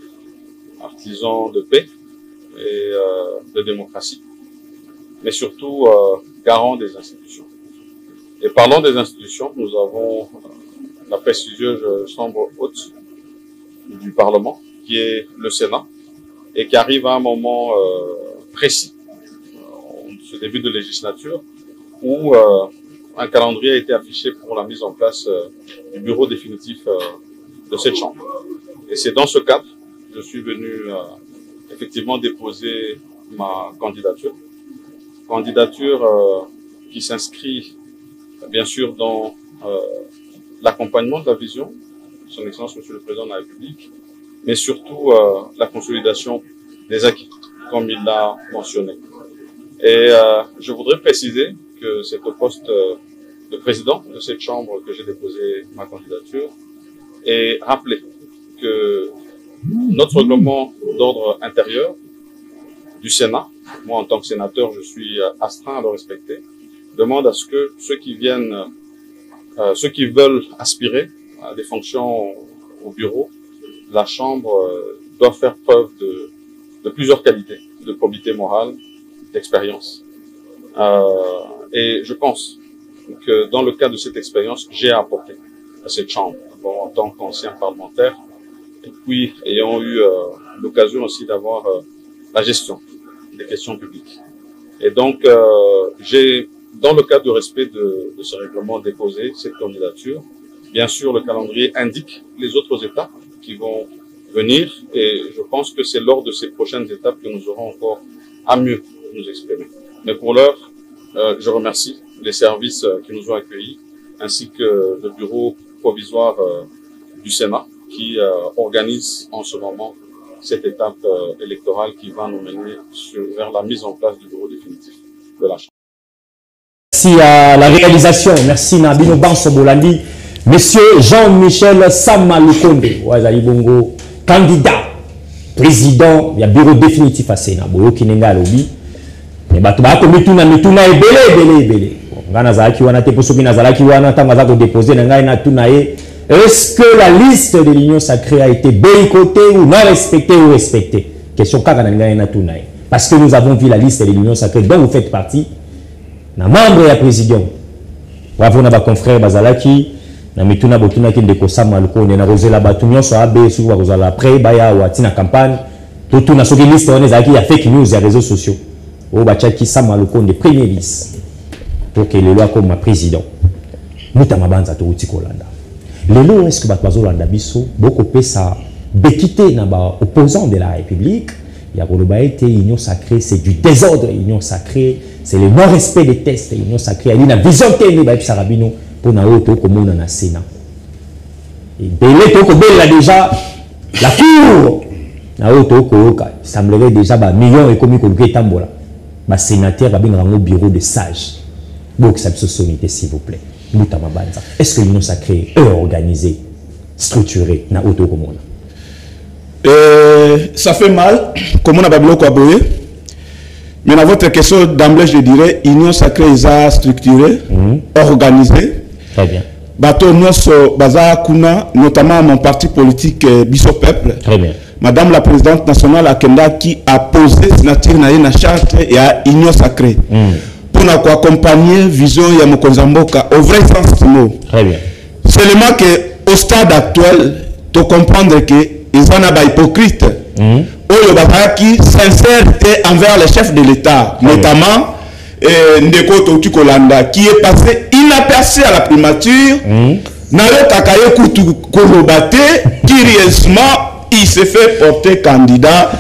artisan de paix et de démocratie, mais surtout garant des institutions. Et parlant des institutions, nous avons la prestigieuse chambre haute du Parlement, qui est le Sénat, et qui arrive à un moment précis, ce début de législature, où un calendrier a été affiché pour la mise en place du bureau définitif de cette chambre. Et c'est dans ce cadre que je suis venu effectivement déposer ma candidature. Candidature qui s'inscrit bien sûr dans l'accompagnement de la vision de son Excellence Monsieur le Président de la République, mais surtout la consolidation des acquis, comme il l'a mentionné. Et je voudrais préciser que c'est au poste de président de cette chambre que j'ai déposé ma candidature et rappeler que notre règlement d'ordre intérieur du Sénat, moi en tant que sénateur je suis astreint à le respecter, demande à ce que ceux qui veulent aspirer à des fonctions au bureau, la chambre doit faire preuve de plusieurs qualités, de probité morale, d'expérience. Et je pense que dans le cadre de cette expérience, j'ai apporté à cette chambre, en tant qu'ancien parlementaire, et puis ayant eu l'occasion aussi d'avoir la gestion des questions publiques. Et donc, j'ai, dans le cadre du respect de ce règlement, déposé cette candidature. Bien sûr, le calendrier indique les autres étapes qui vont venir, et je pense que c'est lors de ces prochaines étapes que nous aurons encore à mieux nous exprimer. Mais pour l'heure, je remercie les services qui nous ont accueillis, ainsi que le bureau provisoire du Sénat, qui organise en ce moment cette étape électorale qui va nous mener vers la mise en place du bureau définitif de la Chambre. Merci à la réalisation, merci Nabino Banso Bolandi, Monsieur Jean-Michel Sama Lukonde, Wazali Bongo, candidat, président, il y a bureau définitif à Sénat, Boyo Kinenga Lobi. Mais batuma ko mituna ebele ngana zaki wana te poso bina zalaki wana tanga za ko déposer na ngai na tuna ye, est-ce que la liste de l'union sacrée a été boycottée ou non respectée ou respectée? Question kaka na ngai na tuna ye, parce que nous avons vu la liste de l'union sacrée dont vous faites partie na membre ya président. Bravo na ba confrère bazalaki na mituna botuna ki ndeko sama lukonde na rozela batunyo so abe su ba rozala après baya wati na campagne tout na soki liste on ezaki ya fake news ya réseaux sociaux o ba chaki sama lukonde premier vice pour que le loi comme ma président muta mabanza to uti kolanda lelo est-ce que ba bazolanda biso boko pesa bekité na ba opposant de la République ya koloba été union sacrée c'est du désordre union sacrée c'est le non-respect des tests union sacrée ali na vision tene ba pisarabino pour na auto comme na Sénat et belé to ko bella déjà la cour na auto ko semblerait déjà ba millions et comme ko tambola ba sénateur ba benga ngo bureau de sage donc ça se sonité s'il vous plaît mutama banza est-ce que l'union sacrée est organisée structurée na auto comme ça fait mal, comme on a babilo quoi boyer. Mais dans votre question d'emblée, je dirais, union sacrée est structurée, organisée. Très bien. Bateau Nyos Baza Kuna, notamment mon parti politique Biso Peuple. Très bien. Madame la présidente nationale Akenda qui a posé signature na une charte et à union sacrée. Pour nous accompagner vision ya Mokonzamboka au vrai sens du mot. Très bien. Seulement que au stade actuel, tu comprendre que ils sont pas hypocrites. Qui sincérité envers les chefs de l'État, notamment Ndeko Totu Kolanda, qui est passé inaperçu à la primature. Nalo Kakaye Koutu Kolobate, curieusement, il s'est fait porter candidat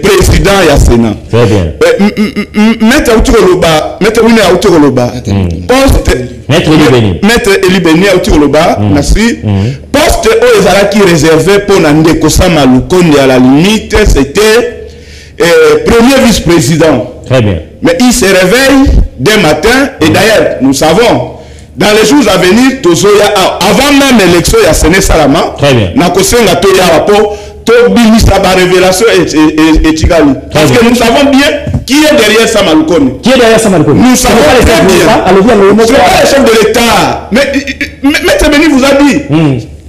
président ya Sénat. Très bien. Maître Aoutikoloba, Maître Wine Aoutikoloba, Maître Elibeni Aoutikoloba, merci. Poste où ils allaient qui réservé pour Ndeko Sama Lukonde à la limite, c'était premier vice-président. Très bien. Mais il se réveille dès matin et d'ailleurs, nous savons, dans les jours à venir, avant même l'élection, il y a Séné Salama. Très bien. Nakosenga Toya Rapport. Révélation et Tigali. Parce que nous savons bien qui est derrière Samalukone. Qui est derrière Samalukone? Nous savons très bien. Ce n'est pas le chef de l'État. Mais Maître Beni vous a dit,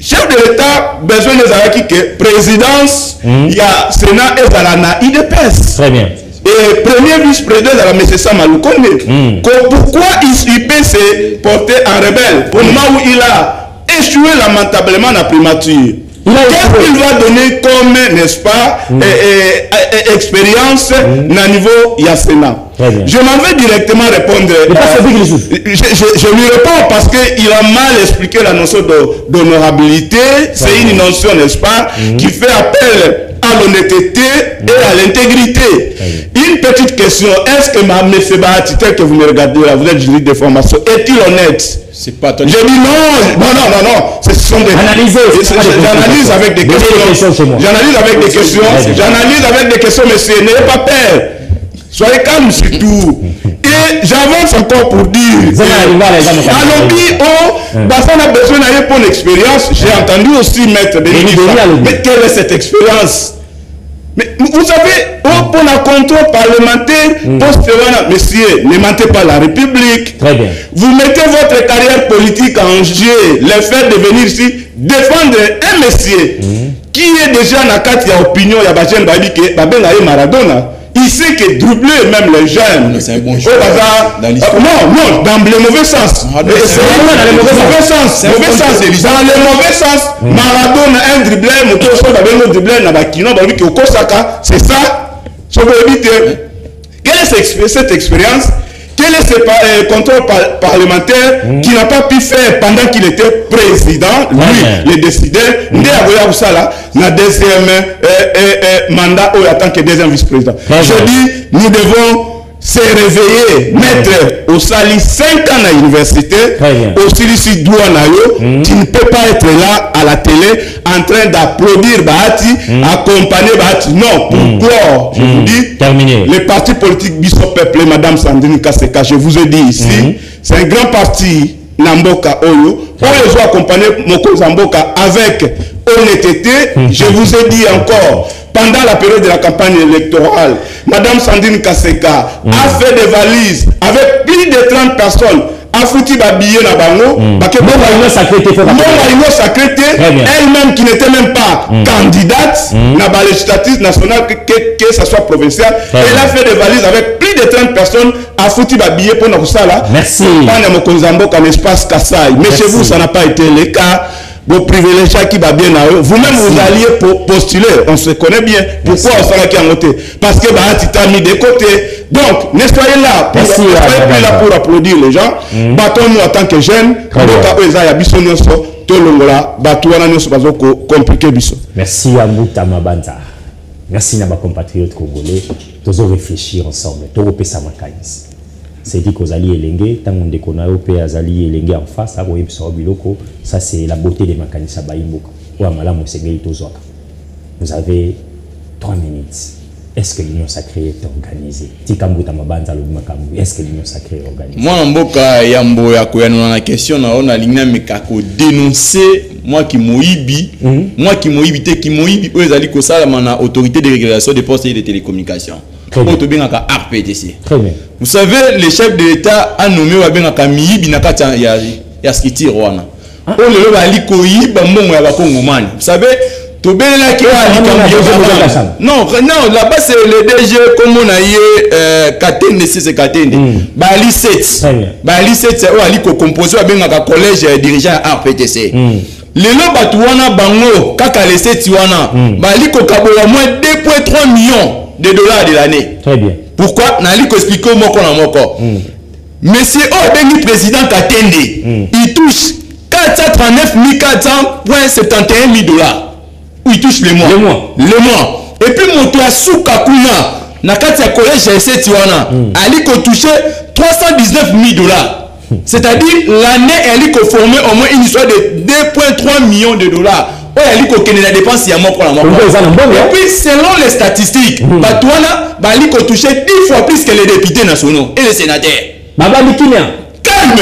chef de l'État, besoin des Araki que présidence, il y a Sénat et Zalana, IDPS. Très bien. Et premier vice-président de la M. Samalukone. Pourquoi il peut se porter en rebelle au moment où il a échoué lamentablement dans la primature? Qu'est-ce qu'il va donner comme, n'est-ce pas, expérience à niveau Yassena? Je m'en vais directement répondre. Je lui réponds parce qu'il a mal expliqué la notion d'honorabilité. C'est une notion, n'est-ce pas, qui fait appel à l'honnêteté et à l'intégrité. Une petite question, est-ce que M. Bahati, tel que vous me regardez là, vous êtes juriste de formation, est-il honnête? C'est pas ton... Je dis non. Ce sont des... J'analyse avec des questions. J'analyse avec des questions. J'analyse avec des questions, monsieur. N'ayez pas peur. Soyez calme surtout. Et j'avance encore pour dire. On a besoin d'aller pour l'expérience. J'ai entendu aussi mettre des livres. Mais quelle est cette expérience? Mais vous savez, pour la contrôle parlementaire, messieurs, ne mentez pas la République. Très bien. Vous mettez votre carrière politique en jeu, le fait de venir ici défendre un monsieur qui est déjà dans la carte d'opinion, il y a des gens qui Maradona. Il sait que doubler même les jeunes. C'est un bon choix. Non, dans le mauvais sens. Dans le mauvais sens. Dans le mauvais sens, Maradona, un dribblé, c'est ça. Quelle est cette expérience? Quel est ce contrôle parlementaire qui n'a pas pu faire pendant qu'il était président, lui, le décideur, la deuxième mandat ou en tant que deuxième vice-président. Je dis, nous devons se réveiller, mettre au sali 5 ans à l'université, au Silisi Douanayo, tu ne peux pas être là à la télé en train d'applaudir Bahati, accompagner Bahati. Non, pourquoi? Je vous dis, les partis politiques Biso Peuple, Madame Sandrine Kaseka, je vous ai dit ici, c'est un grand parti, Namboka Oyo, ils ont accompagné Moko Zamboka avec honnêteté. Je vous ai dit encore, pendant la période de la campagne électorale, Madame Sandrine Kaseka a fait des valises avec plus de 30 personnes Afouti Babillet na bango, non sacrété, elle-même qui n'était même pas candidate na la législative nationale, que ça soit provincial, elle a fait des valises avec plus de 30 personnes. Afouti Babillet pour nous ça là. Merci. Pas un espace Kassai. Mais chez vous, ça n'a pas été le cas. Vos privilégiés qui va bien à eux. Vous-même, vous alliez postuler. On se connaît bien. Pourquoi on s'en a qui a noté? Parce que tu t'as mis de côté. Donc, ne soyez là pour applaudir les gens. Battons-nous en tant que jeunes. Merci à Mouta Mabanta. Merci à ma compatriote congolais. Nous allons réfléchir ensemble. Nous allons faire ça. C'est dit qu'aux alliés Lengue, tant qu'on déconne aux alliés Lengue en face, ça c'est la beauté des Makanisa Baïmboka. Vous avez 3 minutes. Est-ce que l'Union sacrée est organisée? Est-ce que l'Union sacrée est organisée? Moi, Mboka Yambo Yakoyano, la question, on a dénoncer moi qui moïbi, qui moïbi, eux allez que ça, la autorité de régulation des postes et des télécommunications. Très bien. Très bien. Vous savez, le chef de l'État a nommé Wabengaka Miyibi Nakata Yaskiti Rwana. Oh, le Bali Koyi, Bambon Yabakongoman. Vous savez, Tobela qui a non, là-bas c'est le DG comme on a eu Katende, c'est Katende. Bali 7. Bali 7, c'est où Ali composé Wabengaka collège dirigeant RPTC. Les lots Batouana Bango, Kaka les 7 Wana, Bali Kokabola moins 2,3 millions de dollars de l'année. Très bien. Pourquoi? Nali ko expliquer moko na moko. Monsieur Obengi président Katende, il touche 439 400,71 000 dollars. Il touche les mois. Le mois. Et puis mon toit sous Kakuna, na kati ya collège GC Tiwana, ali ko toucher 319 000 dollars. C'est-à-dire l'année elle ko formé au moins une histoire de 2,3 millions de dollars. Et puis selon les statistiques, Batouana Bali ko touché 10 fois plus que les députés nationaux et les sénateurs. Calme.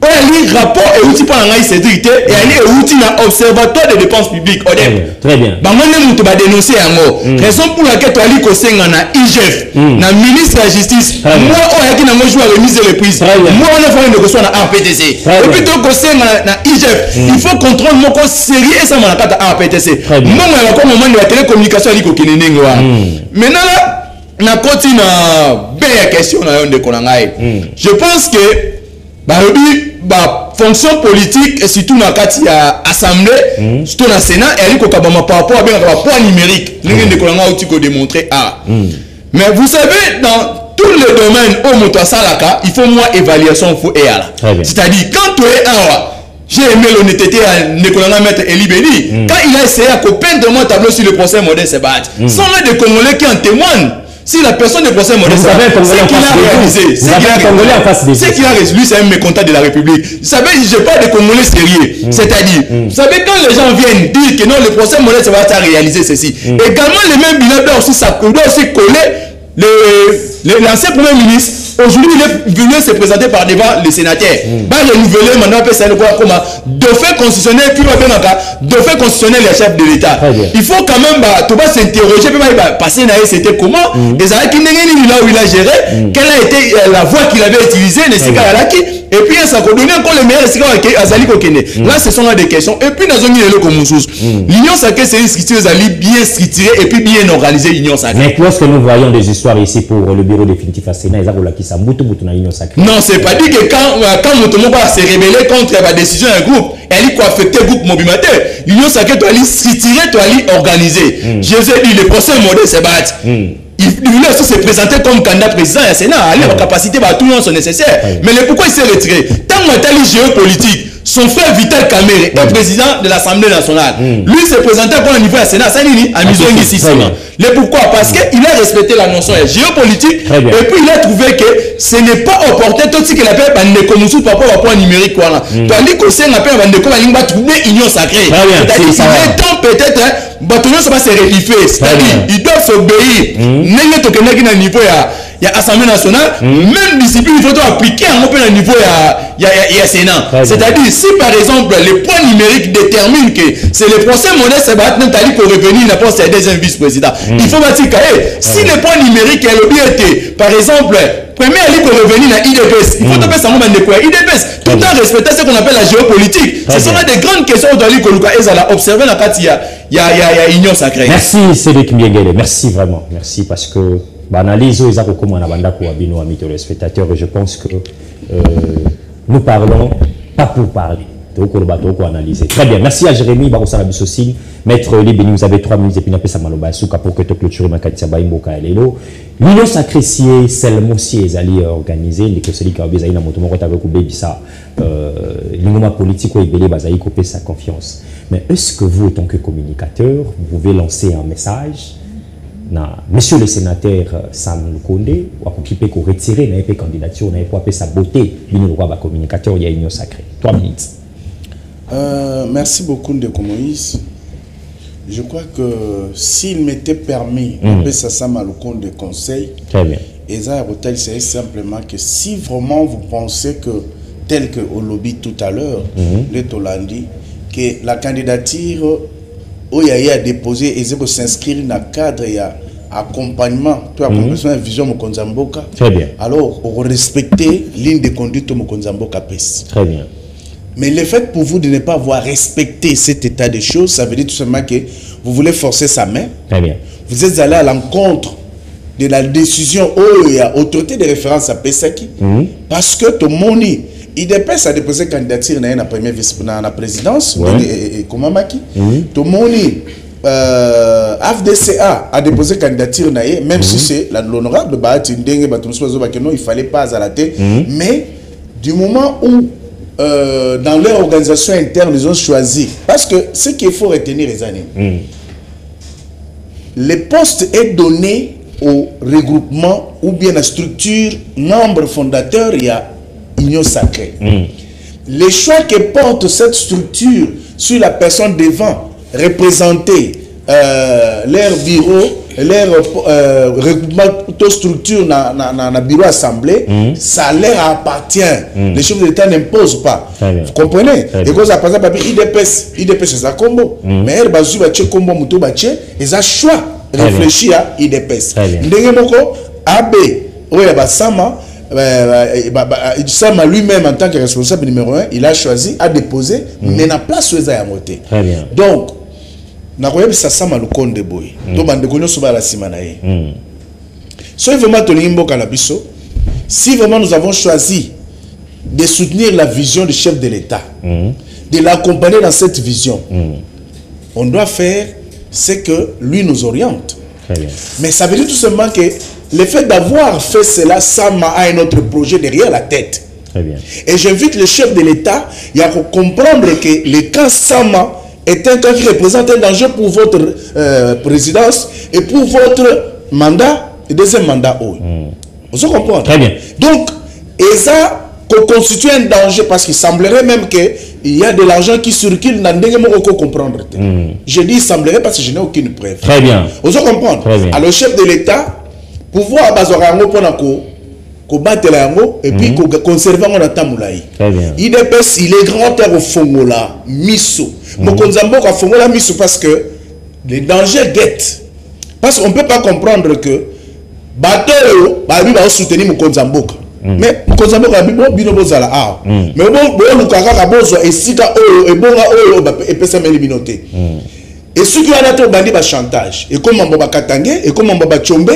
Il y a un rapport et outil pour la sécurité et il y a un outil dans l'observatoire des dépenses publiques. Très bien. On va dénoncer un mot. Raison pour laquelle tu as dit que c'est un IGF, un ministre de la justice. Moi, on a joué à remise de reprise. Moi, on a fait une négociation à RPTC. Et puis, tu as un IGF. Il faut contrôler mon compte sérieux et ça m'a la RPTC. Moi, on a comme moment de la télécommunication à l'ICO. Maintenant, là, on a continué à bien question. Je pense que fonction politique et surtout dans la assemblée, surtout dans le Sénat, elle est par rapport à un poids numérique. Démontrer. Mais vous savez, dans tous les domaines où il faut moins évaluation. C'est-à-dire, quand tu es j'ai aimé l'honnêteté à Nicolas Maître Eli Beni, quand il a essayé à peindre un tableau sur le procès modèle Sebat, sans là des Congolais qui en témoignent. Si la personne de procès modèle, c'est qu'il a réalisé, c'est qu'il a résolu, c'est un mécontent de la République. Vous savez, je parle de Congolais sérieux. C'est-à-dire, vous savez, quand les gens viennent dire que non, le procès modèle, ça va réaliser ceci. Également, les mêmes bilans doivent aussi coller l'ancien Premier ministre. Aujourd'hui, il est venu se présenter par devant les sénateurs. Va renouveler maintenant comme dauphin constitutionnel, puis dauphin constitutionnel les chefs de l'État. Il faut quand même s'interroger, passer c'était comment, et ça là où il a géré, quelle a été la voie qu'il avait utilisée, et puis ça a donné encore les meilleurs là ce sont là des questions. Et puis dans l'Union sacrée, c'est une structure bien structurée et puis bien organisée, l'Union sacrée. Mais lorsque nous voyons des histoires ici pour le bureau définitif à Sénat, non, c'est pas dit que quand Motomoba s'est rebellé contre la décision d'un groupe, elle a affecté le groupe mobilisateur. L'Union sacrée doit aller structurer, doit aller organiser. Je vous ai dit, le procès modèle se bat. Il voulait aussi se présenter comme candidat président à Sénat, aller en capacité, tout le monde sont nécessaires. Mais pourquoi il s'est retiré? Tant que il géopolitique, son frère Vital Kamerhe est président de l'Assemblée nationale. Lui s'est présenté comme un niveau à Sénat, à Mizongi Sissima. Mais pourquoi? Parce qu'il a respecté la notion géopolitique et puis il a trouvé que ce n'est pas opportun, tout ce qu'il appelle Bandekomoussou par rapport au point numérique. Tu as dit que c'est un appel à Bandekomoussou, il va trouver union sacrée. C'est-à-dire qu'il est temps peut-être, Batounion ça va se rectifier. C'est-à-dire ils doivent s'obéir. N'est-ce pas que niveau il y a l'Assemblée nationale, même discipline, il faut appliquer un peu au niveau il y a Sénat. C'est-à-dire, si par exemple, les points numériques déterminent que c'est le procès modèle, c'est pour revenir n'importe c'est deuxième vice-président. Il faut dire que si les points numériques, elle a été, par exemple, premier il peut revenir à IDPS. Il faut que ça m'a IDPS. Tout en respectant ce qu'on appelle la géopolitique. Ce sont là des grandes questions où Dali Koluka a observé la partie il y a union sacrée. Merci Cédric Miengele, merci vraiment. Merci parce que l'analyse aux comme à mes téléspectateurs et je pense que nous parlons pas pour parler. Donc, on va analyser. Très bien. Merci à Jérémy Barosarabis aussi. Maître Libeni, vous avez 3 minutes et puis on a fait Maloba Souka pour que tu clôtures ma Katia Imboka et Lelo. L'union sacrée, si seulement si les alliés organisés, les conseillers qui ont besoin de moto, avec ou baby ça, l'union politique ou ibélé, basaï, couper sa confiance. Mais est-ce que vous, en tant que communicateur, vous pouvez lancer un message? Monsieur le sénateur Sam Lukonde, ou à occupé qu'on retire la candidature, on a pas sa beauté, l'union communicateur, il y a union sacrée. 3 minutes. Merci beaucoup Ndeko Moïse. Je crois que s'il m'était permis de faire ça le compte de conseil, et ça c'est simplement que si vraiment vous pensez que, tel que au lobby tout à l'heure, les Tolandi, que la candidature où il y a déposé et c'est s'inscrire dans le cadre et accompagnement, tu as une vision Mokonzamboka. Très bien. Alors, on respecter ligne de conduite Mokonzamboka PES. Très bien. Mais le fait pour vous de ne pas avoir respecté cet état de choses, ça veut dire tout simplement que vous voulez forcer sa main. Très bien. Vous êtes allé à l'encontre de la décision où il y a autorité de référence à Pesaki. Parce que tout le monde, IDPS a déposé candidature dans la première la présidence, comment Maki. Tout le monde, AFDCA a déposé candidature, même si c'est l'honorable, il fallait pas arrêter. Mais du moment où dans leur organisation interne, ils ont choisi. Parce que ce qu'il faut retenir, les années, le poste est donné au regroupement ou bien la structure, membre fondateur, il y a Union Sacrée. Les choix que porte cette structure sur la personne devant représenter leur bureau, leur regroupement, toute structure dans le bureau assemblée, ça leur appartient. Les chefs de l'État n'imposent pas. Vous comprenez? Et quand ça passe par IDPS, c'est un combo. Mais elle va jouer un combo, et ça choix réfléchir à IDPS. Ndenge AB, Sama lui-même en tant que responsable numéro 1, il a choisi à déposer, mais la place où il a voté. Donc, si vraiment nous avons choisi de soutenir la vision du chef de l'État, de l'accompagner dans cette vision, on doit faire ce que lui nous oriente. Mais ça veut dire tout simplement que le fait d'avoir fait cela, Sama a un autre projet derrière la tête. Et j'invite le chef de l'État à comprendre que le camp Sama est un camp qui représente un danger pour votre présidence et pour votre mandat et deuxième mandat. Vous comprenez? Très bien. Donc, et ça constitue un danger parce qu'il semblerait même qu'il y a de l'argent qui circule dans le comprendre. Je dis il semblerait parce que je n'ai aucune preuve. Très bien. Vous comprenez? Alors, le chef de l'État, pouvoir combattre et puis conserver mon atamoulaï. IDPS, il est grand terre au Fongola, Misso. Mokonzambo a Fongola Misso parce que les dangers guettent. Parce qu'on ne peut pas comprendre que bateau va soutenir Mokonzambo. Mais Mokonzambo a bino bozala ah. Mais bon lukaka bozo et sika oyo et bonga oyo et pesa melibinoté. Et ceux qui ont un chantage, et comme Mbaba Katangé, et comme Mbaba Tchombe,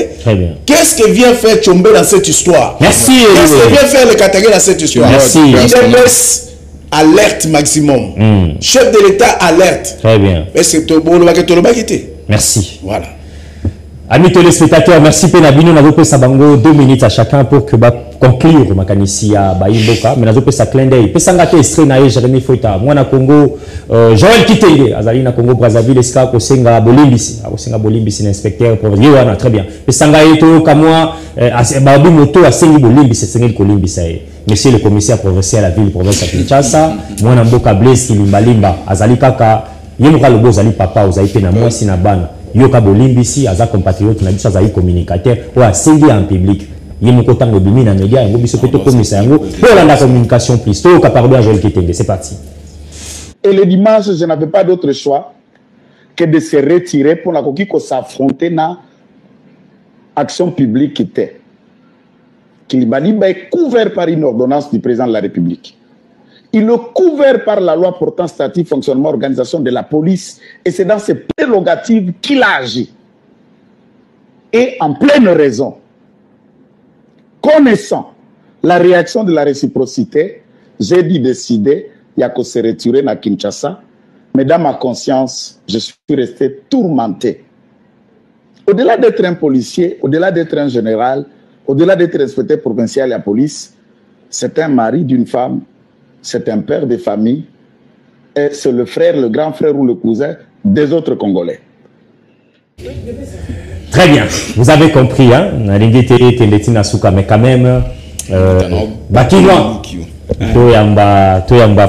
qu'est-ce que vient faire Tchombe dans cette histoire? Merci. Qu'est-ce que vient faire le Katangé dans cette histoire? Merci. IDPS, alerte maximum. Chef de l'État, alerte. Très bien. Merci. Voilà. Amis téléspectateurs, merci Penabino. Nous avons fait 2 minutes à chacun pour que conclure Makanisi à Baïmboka. Mais nous avons fait ça clin d'œil. Pesangate extrait naïe Jérémy Foïta. Moi na Congo, Joël Kitenge, Azali na Congo Brazzaville, Eska Kosenga Bolimbisi, Kosenga Bolimbisi, l'inspecteur provincial. Yoana, très bien. Pesangate to kamwa, Babi Moto a Sengi Bolimbisi, Sengi Kolimbisa. Monsieur le commissaire provincial à la ville province à Kinshasa, moi na Mboka Blaise Kilimbalimba, Azali Kaka, Yemuka Lobo Zali Papa, Ozaï Pena, moi Sinabana. Yoka Bolimbisi, Aza compatriote, na bisa Zaï communicateur, ou a Sengi en public. Yemoko tango bimi na média, yango biso peto commissaire yango, pour la communication plus. To ka parler à Joël Kitenge, c'est parti. Et le dimanche, je n'avais pas d'autre choix que de se retirer pour la coquille s'affronter dans l'action publique qui était. Kilibaliba est couvert par une ordonnance du président de la République. Il est couvert par la loi portant statut, fonctionnement, organisation de la police. Et c'est dans ces prérogatives qu'il a agi. Et en pleine raison, connaissant la réaction de la réciprocité, j'ai décidé, il y a qu'à se retirer à Kinshasa. Mais dans ma conscience, je suis resté tourmenté. Au-delà d'être un policier, au-delà d'être un général, au-delà d'être inspecteur provincial de la police, c'est un mari d'une femme, c'est un père de famille, et c'est le frère, le grand frère ou le cousin des autres Congolais. Très bien, vous avez compris, hein? Mais quand même, Bakinois,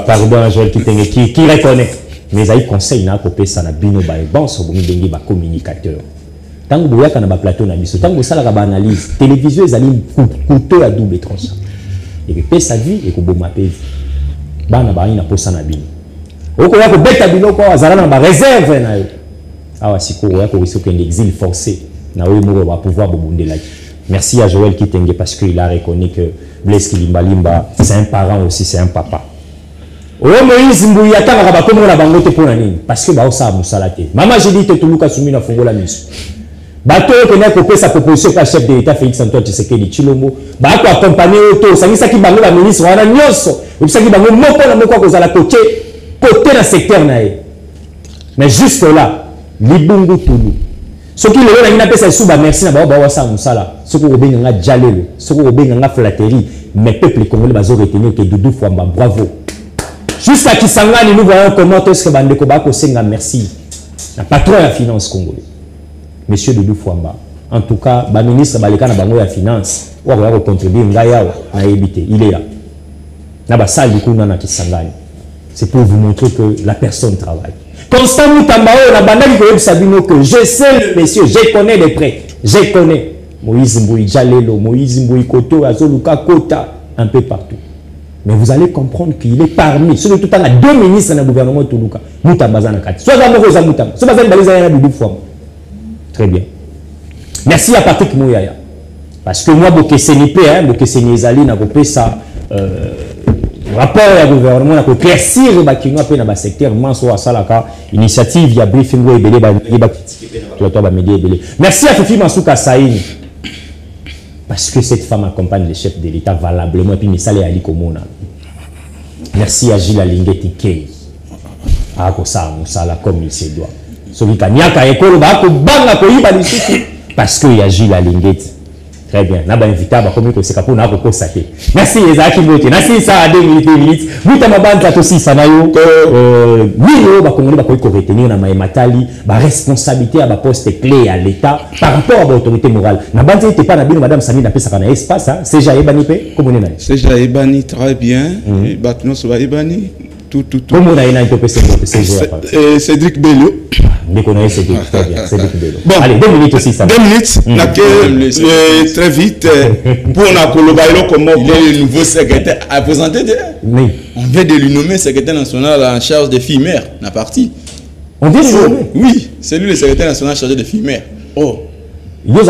pardon, Joël qui reconnaît, mais il conseille na kopé ça na bino ba bon so bomi dengi ba communicateur. Tant que vous avez un plateau na biso, tant que vous avez une analyse, télévision est un couteau à double tranchant. Et puis ça dit et que bon ma paix. Bana ba ina posa na bino. Oko ya ko beta bino ko azala na ba réserve na yo. Awa siko ya ko wiso que l'exil forcé na oui mo va pouvoir bobundela. Merci à Joël Kitenge parce qu'il a reconnu que Blaise Kilimbalimba c'est un parent aussi, c'est un papa. Moïse Mbouya tanga ba komo na bango te pona nini parce que ba osa musala te. Mama j'ai dit te tuluka sumi na fongola miso. Bato que na ko pesa proposition ka chef de l'état Félix Antoine Tshisekedi Tshilombo ba ko accompagner auto sangisa ki bango la ministre wana nyonso obisaki bango moko na moko kozala côté na secteur na ye. Mais juste là libungu tulu soki lelo na ngina pesa suba merci na ba wasa musala soko obenga nga jalelo soko obenga nga flatterie mais peuple congolais bazo retenir que Doudou Fwamba bravo. Jusqu'à Kisangani, nous voyons comment est-ce que Bandeko Bako Senga merci. Le patron de la finance congolais. Monsieur Doudou Fwamba. En tout cas, le ministre Baleka na bango ya finance. Ou va contribuer ngaya na éviter. Il est là. Na ba salle du coup na Kisangani. C'est pour vous montrer que la personne travaille. Constant Moutambao na bandaki ko Sabino que je sais le monsieur, je connais les prêts. Je connais Moïse Mbouy Jalelo, Moïse Mbouy Koto, Azoluka Kota, un peu partout. Mais vous allez comprendre qu'il est parmi, sur tout le temps, il y a deux ministres dans le gouvernement de Toulouka. Moutamba Zanakati. Soit Zamoro Zamoutamba. Soit Zambalisa Doudou Fwamba. Très bien. Merci à Patrick Mouyaya. Parce que moi, Bokeseni P, Bokeseni Ezali, n'a pas ça. Rapport au gouvernement, n'a pas éclaircir le Bakinois dans le secteur. Manso Salaka, initiative, il y a briefing, merci à Fifi Mansouka Saïni. Parce que cette femme accompagne le chef de l'État valablement. Et puis, Missale Ali Komona. Merci à Gilles Alingeti Kei. Comme il se doit. Parce qu'il y a Gilles Alingeti. Très bien. N'a pas invité à comme il s'est capable de constater. Merci les Akimote. Merci ça à 2 minutes. Vous avez un aussi Sanayo. Nous, on retenir dans ma matali, la responsabilité à la poste clé à l'État par rapport à l'autorité morale. N'a pas été pas Madame Sani n'a pas ça espace. C'est déjà Ebani comme on est là. C'est déjà Ebani très bien. Batno soit Ebani. Tout. Comment on a une Cédric Bello. Mais qu'on a Cédric bien. Cédric Bello. Bon, allez, 2 minutes aussi ça. 2 minutes. Très vite. Pour la Kolobailo, comment il est le nouveau secrétaire à présenter. Oui. On vient de lui nommer secrétaire national en charge des filles mères. La partie. On vient de lui nommer. Oui, c'est lui le secrétaire national chargé des filles mères. Oh. Non,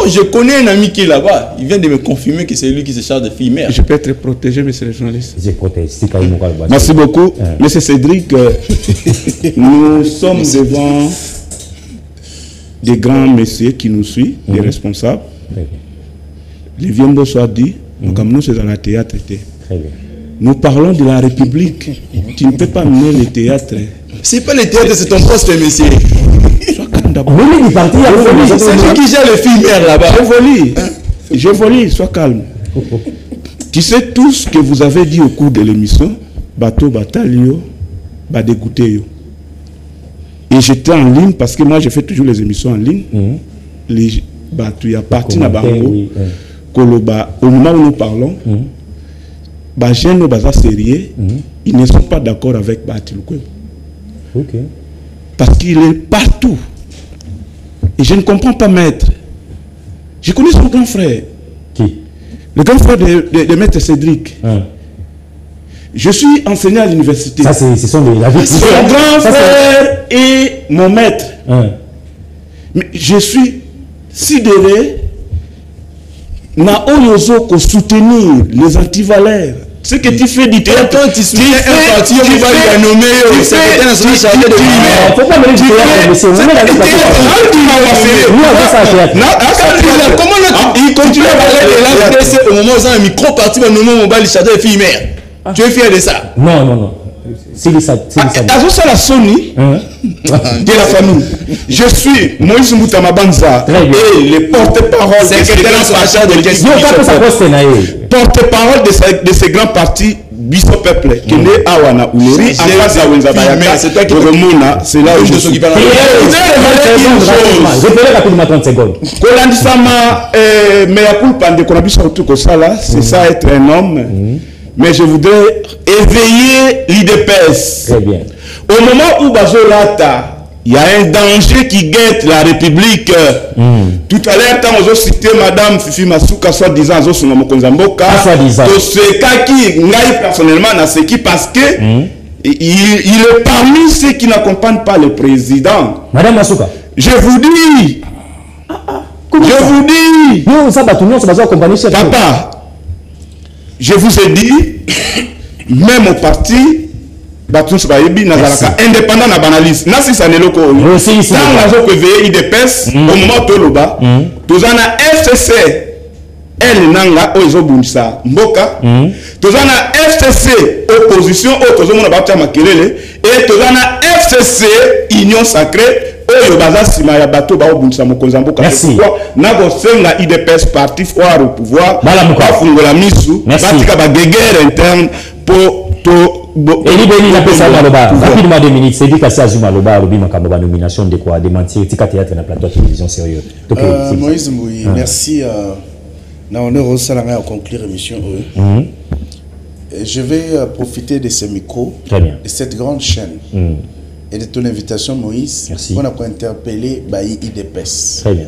je connais un ami qui est là-bas. Il vient de me confirmer que c'est lui qui se charge de filles mères. Je peux être protégé, monsieur le journaliste. Je protège. Merci beaucoup. Monsieur Cédric, nous sommes devant des grands messieurs qui nous suivent, des responsables. Les vieux soit dit, comme nous, c'est dans la théâtre. Nous parlons de la République. Tu ne peux pas mener le théâtre. C'est pas le théâtre, c'est ton poste, monsieur. C'est lui qui gère les filles mères là-bas. Je volis, sois calme. Tu sais tout ce que vous avez dit au cours de l'émission. Bateau, batalio, va dégoûter. Et j'étais en ligne parce que moi je fais toujours les émissions en ligne. Les bateaux, il y a parti à Bango. Koloba, au moment où nous parlons, Bajeno Baza sérieux, ils ne sont pas d'accord avec Batiloukou. Parce qu'il est partout. Et je ne comprends pas, maître. Je connais son grand frère. Qui? Le grand frère de maître Cédric. Je suis enseignant à l'université. Ça, ce sont des avis. Mon grand frère et mon maître. Mais je suis sidéré na oyozo ko soutenir les antivaleurs. Ce que tu fais du théâtre, tu soutiens un parti, on va lui nommer au secrétaire national chargé de l'humain. Faut pas me dire comment il continue à parler de l'AFDC au moment où il y a un micro-parti, va nommer au bal chargé de filles mères. Tu es fier de ça? Non, non, non. C'est ça. Ça la Sony de la famille. Je suis Moïse Moutamabanza et le porte-parole secrétaire national de questions. Porte-parole de ces grands partis Biso peuple qui est à Wana Oulé, en face à Wenzabayaka, c'est toi qui c'est là où je suis. Je peux rapidement 30 secondes. Kolandisama, mais à coup de Konabiso tout ça là, c'est ça être un homme. Mais je voudrais éveiller l'IDPS. Très bien. Au moment où Bazolata, il y a un danger qui guette la République. Tout à l'heure, quand on a cité Madame Fifi Masuka, soi-disant, to ce cas qui, personnellement, n'a ce qui parce que il est parmi ceux qui n'accompagnent pas le président. Madame Masuka. Je vous dis. Je vous dis. Papa. Je vous ai dit, même au parti, indépendant na banalise. Nasi saneloko. Dans la IDPS, au moment où l'oba, tous en a FCC, elle nanga ozo bunsa mboka. Tous en a FCC opposition, tous en a bapta makelele, et tous en a FCC union sacrée. Merci. Nago senga IDPS parti foire au pouvoir. Bafungola misu. Batika ba guerre interne pour to. Eli Beni na pesa maloba. Rapidement 2 minutes. C'est dit qu'à ça Zuma Loba Lobi makambo ba nomination de quoi démentir tika théâtre na plateau télévision sérieux. Moïse Mouyi, merci na honneur au salanga à conclure l'émission. Je vais profiter de ce micro, de cette grande chaîne. Et de ton invitation, Moïse, on a interpellé Bailly IDPS. Très bien.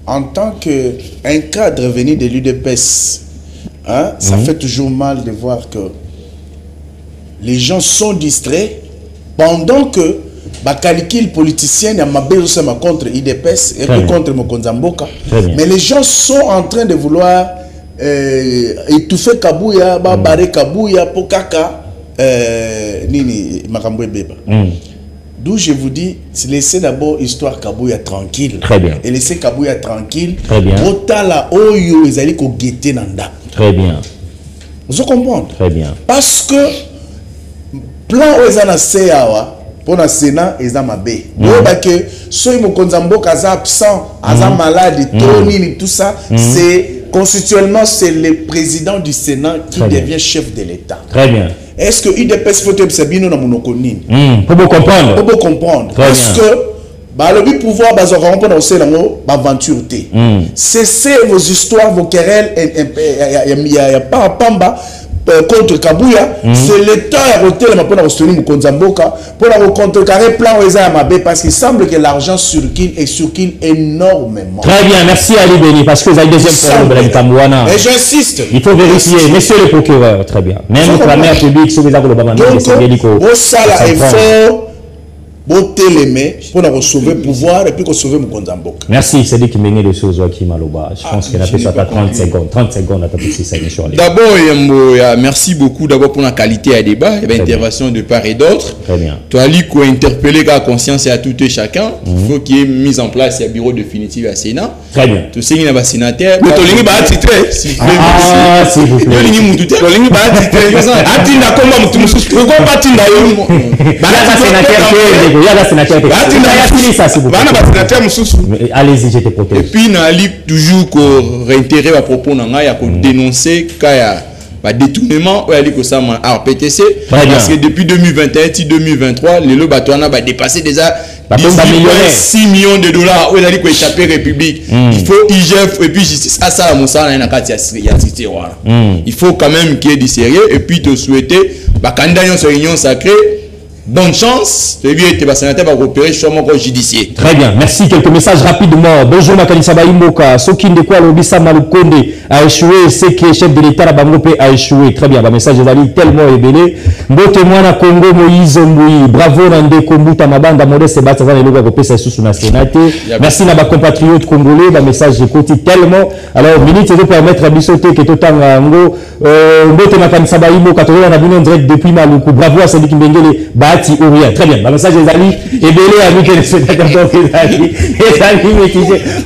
En tant qu'un cadre venu de l'UDPS, hein, ça fait toujours mal de voir que les gens sont distraits pendant que les calculs politiciens sont contre l'IDPS et contre Mokonzamboka. Mais les gens sont en train de vouloir étouffer Kabouya, barrer Kabouya pour Kaka, Nini Makambwe Beba. D'où je vous dis, laissez d'abord histoire Kabouya tranquille. Très bien. Et laissez Kabouya tranquille. Très bien. Otala oyo ezali ko guetter nanda. Très bien. Vous comprenez? Très bien. Parce que plan ozana seyawa pour le Sénat eza mabe. Donc que soy Mokonzamboka aza absent, aza malade, tout ça, c'est constitutionnellement c'est le président du Sénat qui devient chef de l'État. Très bien. Est-ce que IDPS faut être sabino na monokonine? Pour vous comprendre. Pour vous comprendre. Parce que le pouvoir bazo remplir aussi la aventure té. Cessez vos histoires, vos querelles, il y a pas pamba contre Kabouya, c'est l'État à roter la mapona ostoni Mokonzamboka pour la contrecarrer plan Oeza Mabe parce qu'il semble que l'argent circule et circule énormément. Très bien, merci Ali Beni parce que vous avez deuxième problème de la Mitambouana. Et j'insiste. Il faut vérifier, monsieur le procureur, très bien. Même la mère publique, sur les Agolobama, donc, ça là est fort. Botelemé pour nous sauver le pouvoir et puis sauver Mokonzamboka. Merci, c'est dit qu'il mène les choses qui Maloba. Je pense qu'il a fait ça à 30 secondes. 30 secondes à taper cette émission. D'abord, merci beaucoup d'abord pour la qualité à débat. Il y avait intervention de part et d'autre. Très bien. Tu as dit qu'on interpeller la conscience à tout et chacun. Il faut qu'il y ait mise en place un bureau définitif à Sénat. Très bien. Tu sais qu'il y a un sénateur. Mais tu as dit que tu ah, s'il vous plaît. Tu as dit que tu as dit allez-y, je te protège. Et puis, on a toujours réitéré à propos de dénoncer le détournement RPTC. Parce que depuis 2021 et 2023, les lots ont dépassé déjà 6 millions de dollars où ils ont échappé à la République. Il faut IGF et puis il faut quand même qu'il y ait du sérieux et puis te souhaiter candidat sur réunion sacrée. Bonne chance, le sénateur va repérer sur mon judiciaire. Très bien, merci. Quelques messages rapidement. Bonjour Makanisa Baimboka, Sokin de quoi l'Obissa Malukonde, a échoué, c'est que le chef de l'État a échoué. Très bien, le message est tellement ébélé. Mbote mwana Congo Moïse Mboui, bravo Nande Kombuta Mabanda Modeste Batazan et Loga Kopesa sous na Sénate. Merci à ma compatriote congolais, le message est tellement. Alors, minute de permettre à Bissoté que Totan Ngo, Mbote Makanisa Baïmo, Katorola Nabino direct depuis Maluku. Bravo à Sadik Mbengele, Bahati Ouria. Très bien, le message est ébélé à nous que les spectateurs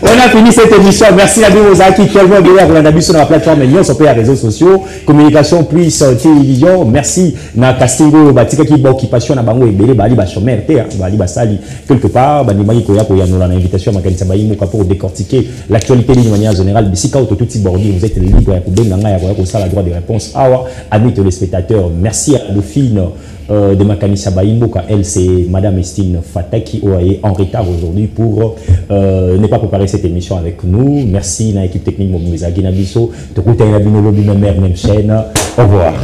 on a fini cette émission. Merci à vous qui tellement bien pour la sur la plateforme Lyon sur les réseaux sociaux, communication plus télévision. Merci na Castingo Batika qui occupation na bango ebele bali ba chômeur te bali ba sali quelque part ba nimaki ko ya ko ya na invitation à Makanisa Baïmo pour décortiquer l'actualité de manière générale. Bisika auto tout bordi vous êtes libre pour benga ya ko ça la droit de réponse. Awa amis téléspectateurs, merci à Dauphine de Makanisa Baïmboka. Elle, c'est Madame Estine Fata qui est en retard aujourd'hui pour ne pas préparer cette émission avec nous. Merci à l'équipe technique Moumouza Guinabiso, de Koutaïna Binolobi, même chaîne. Au revoir.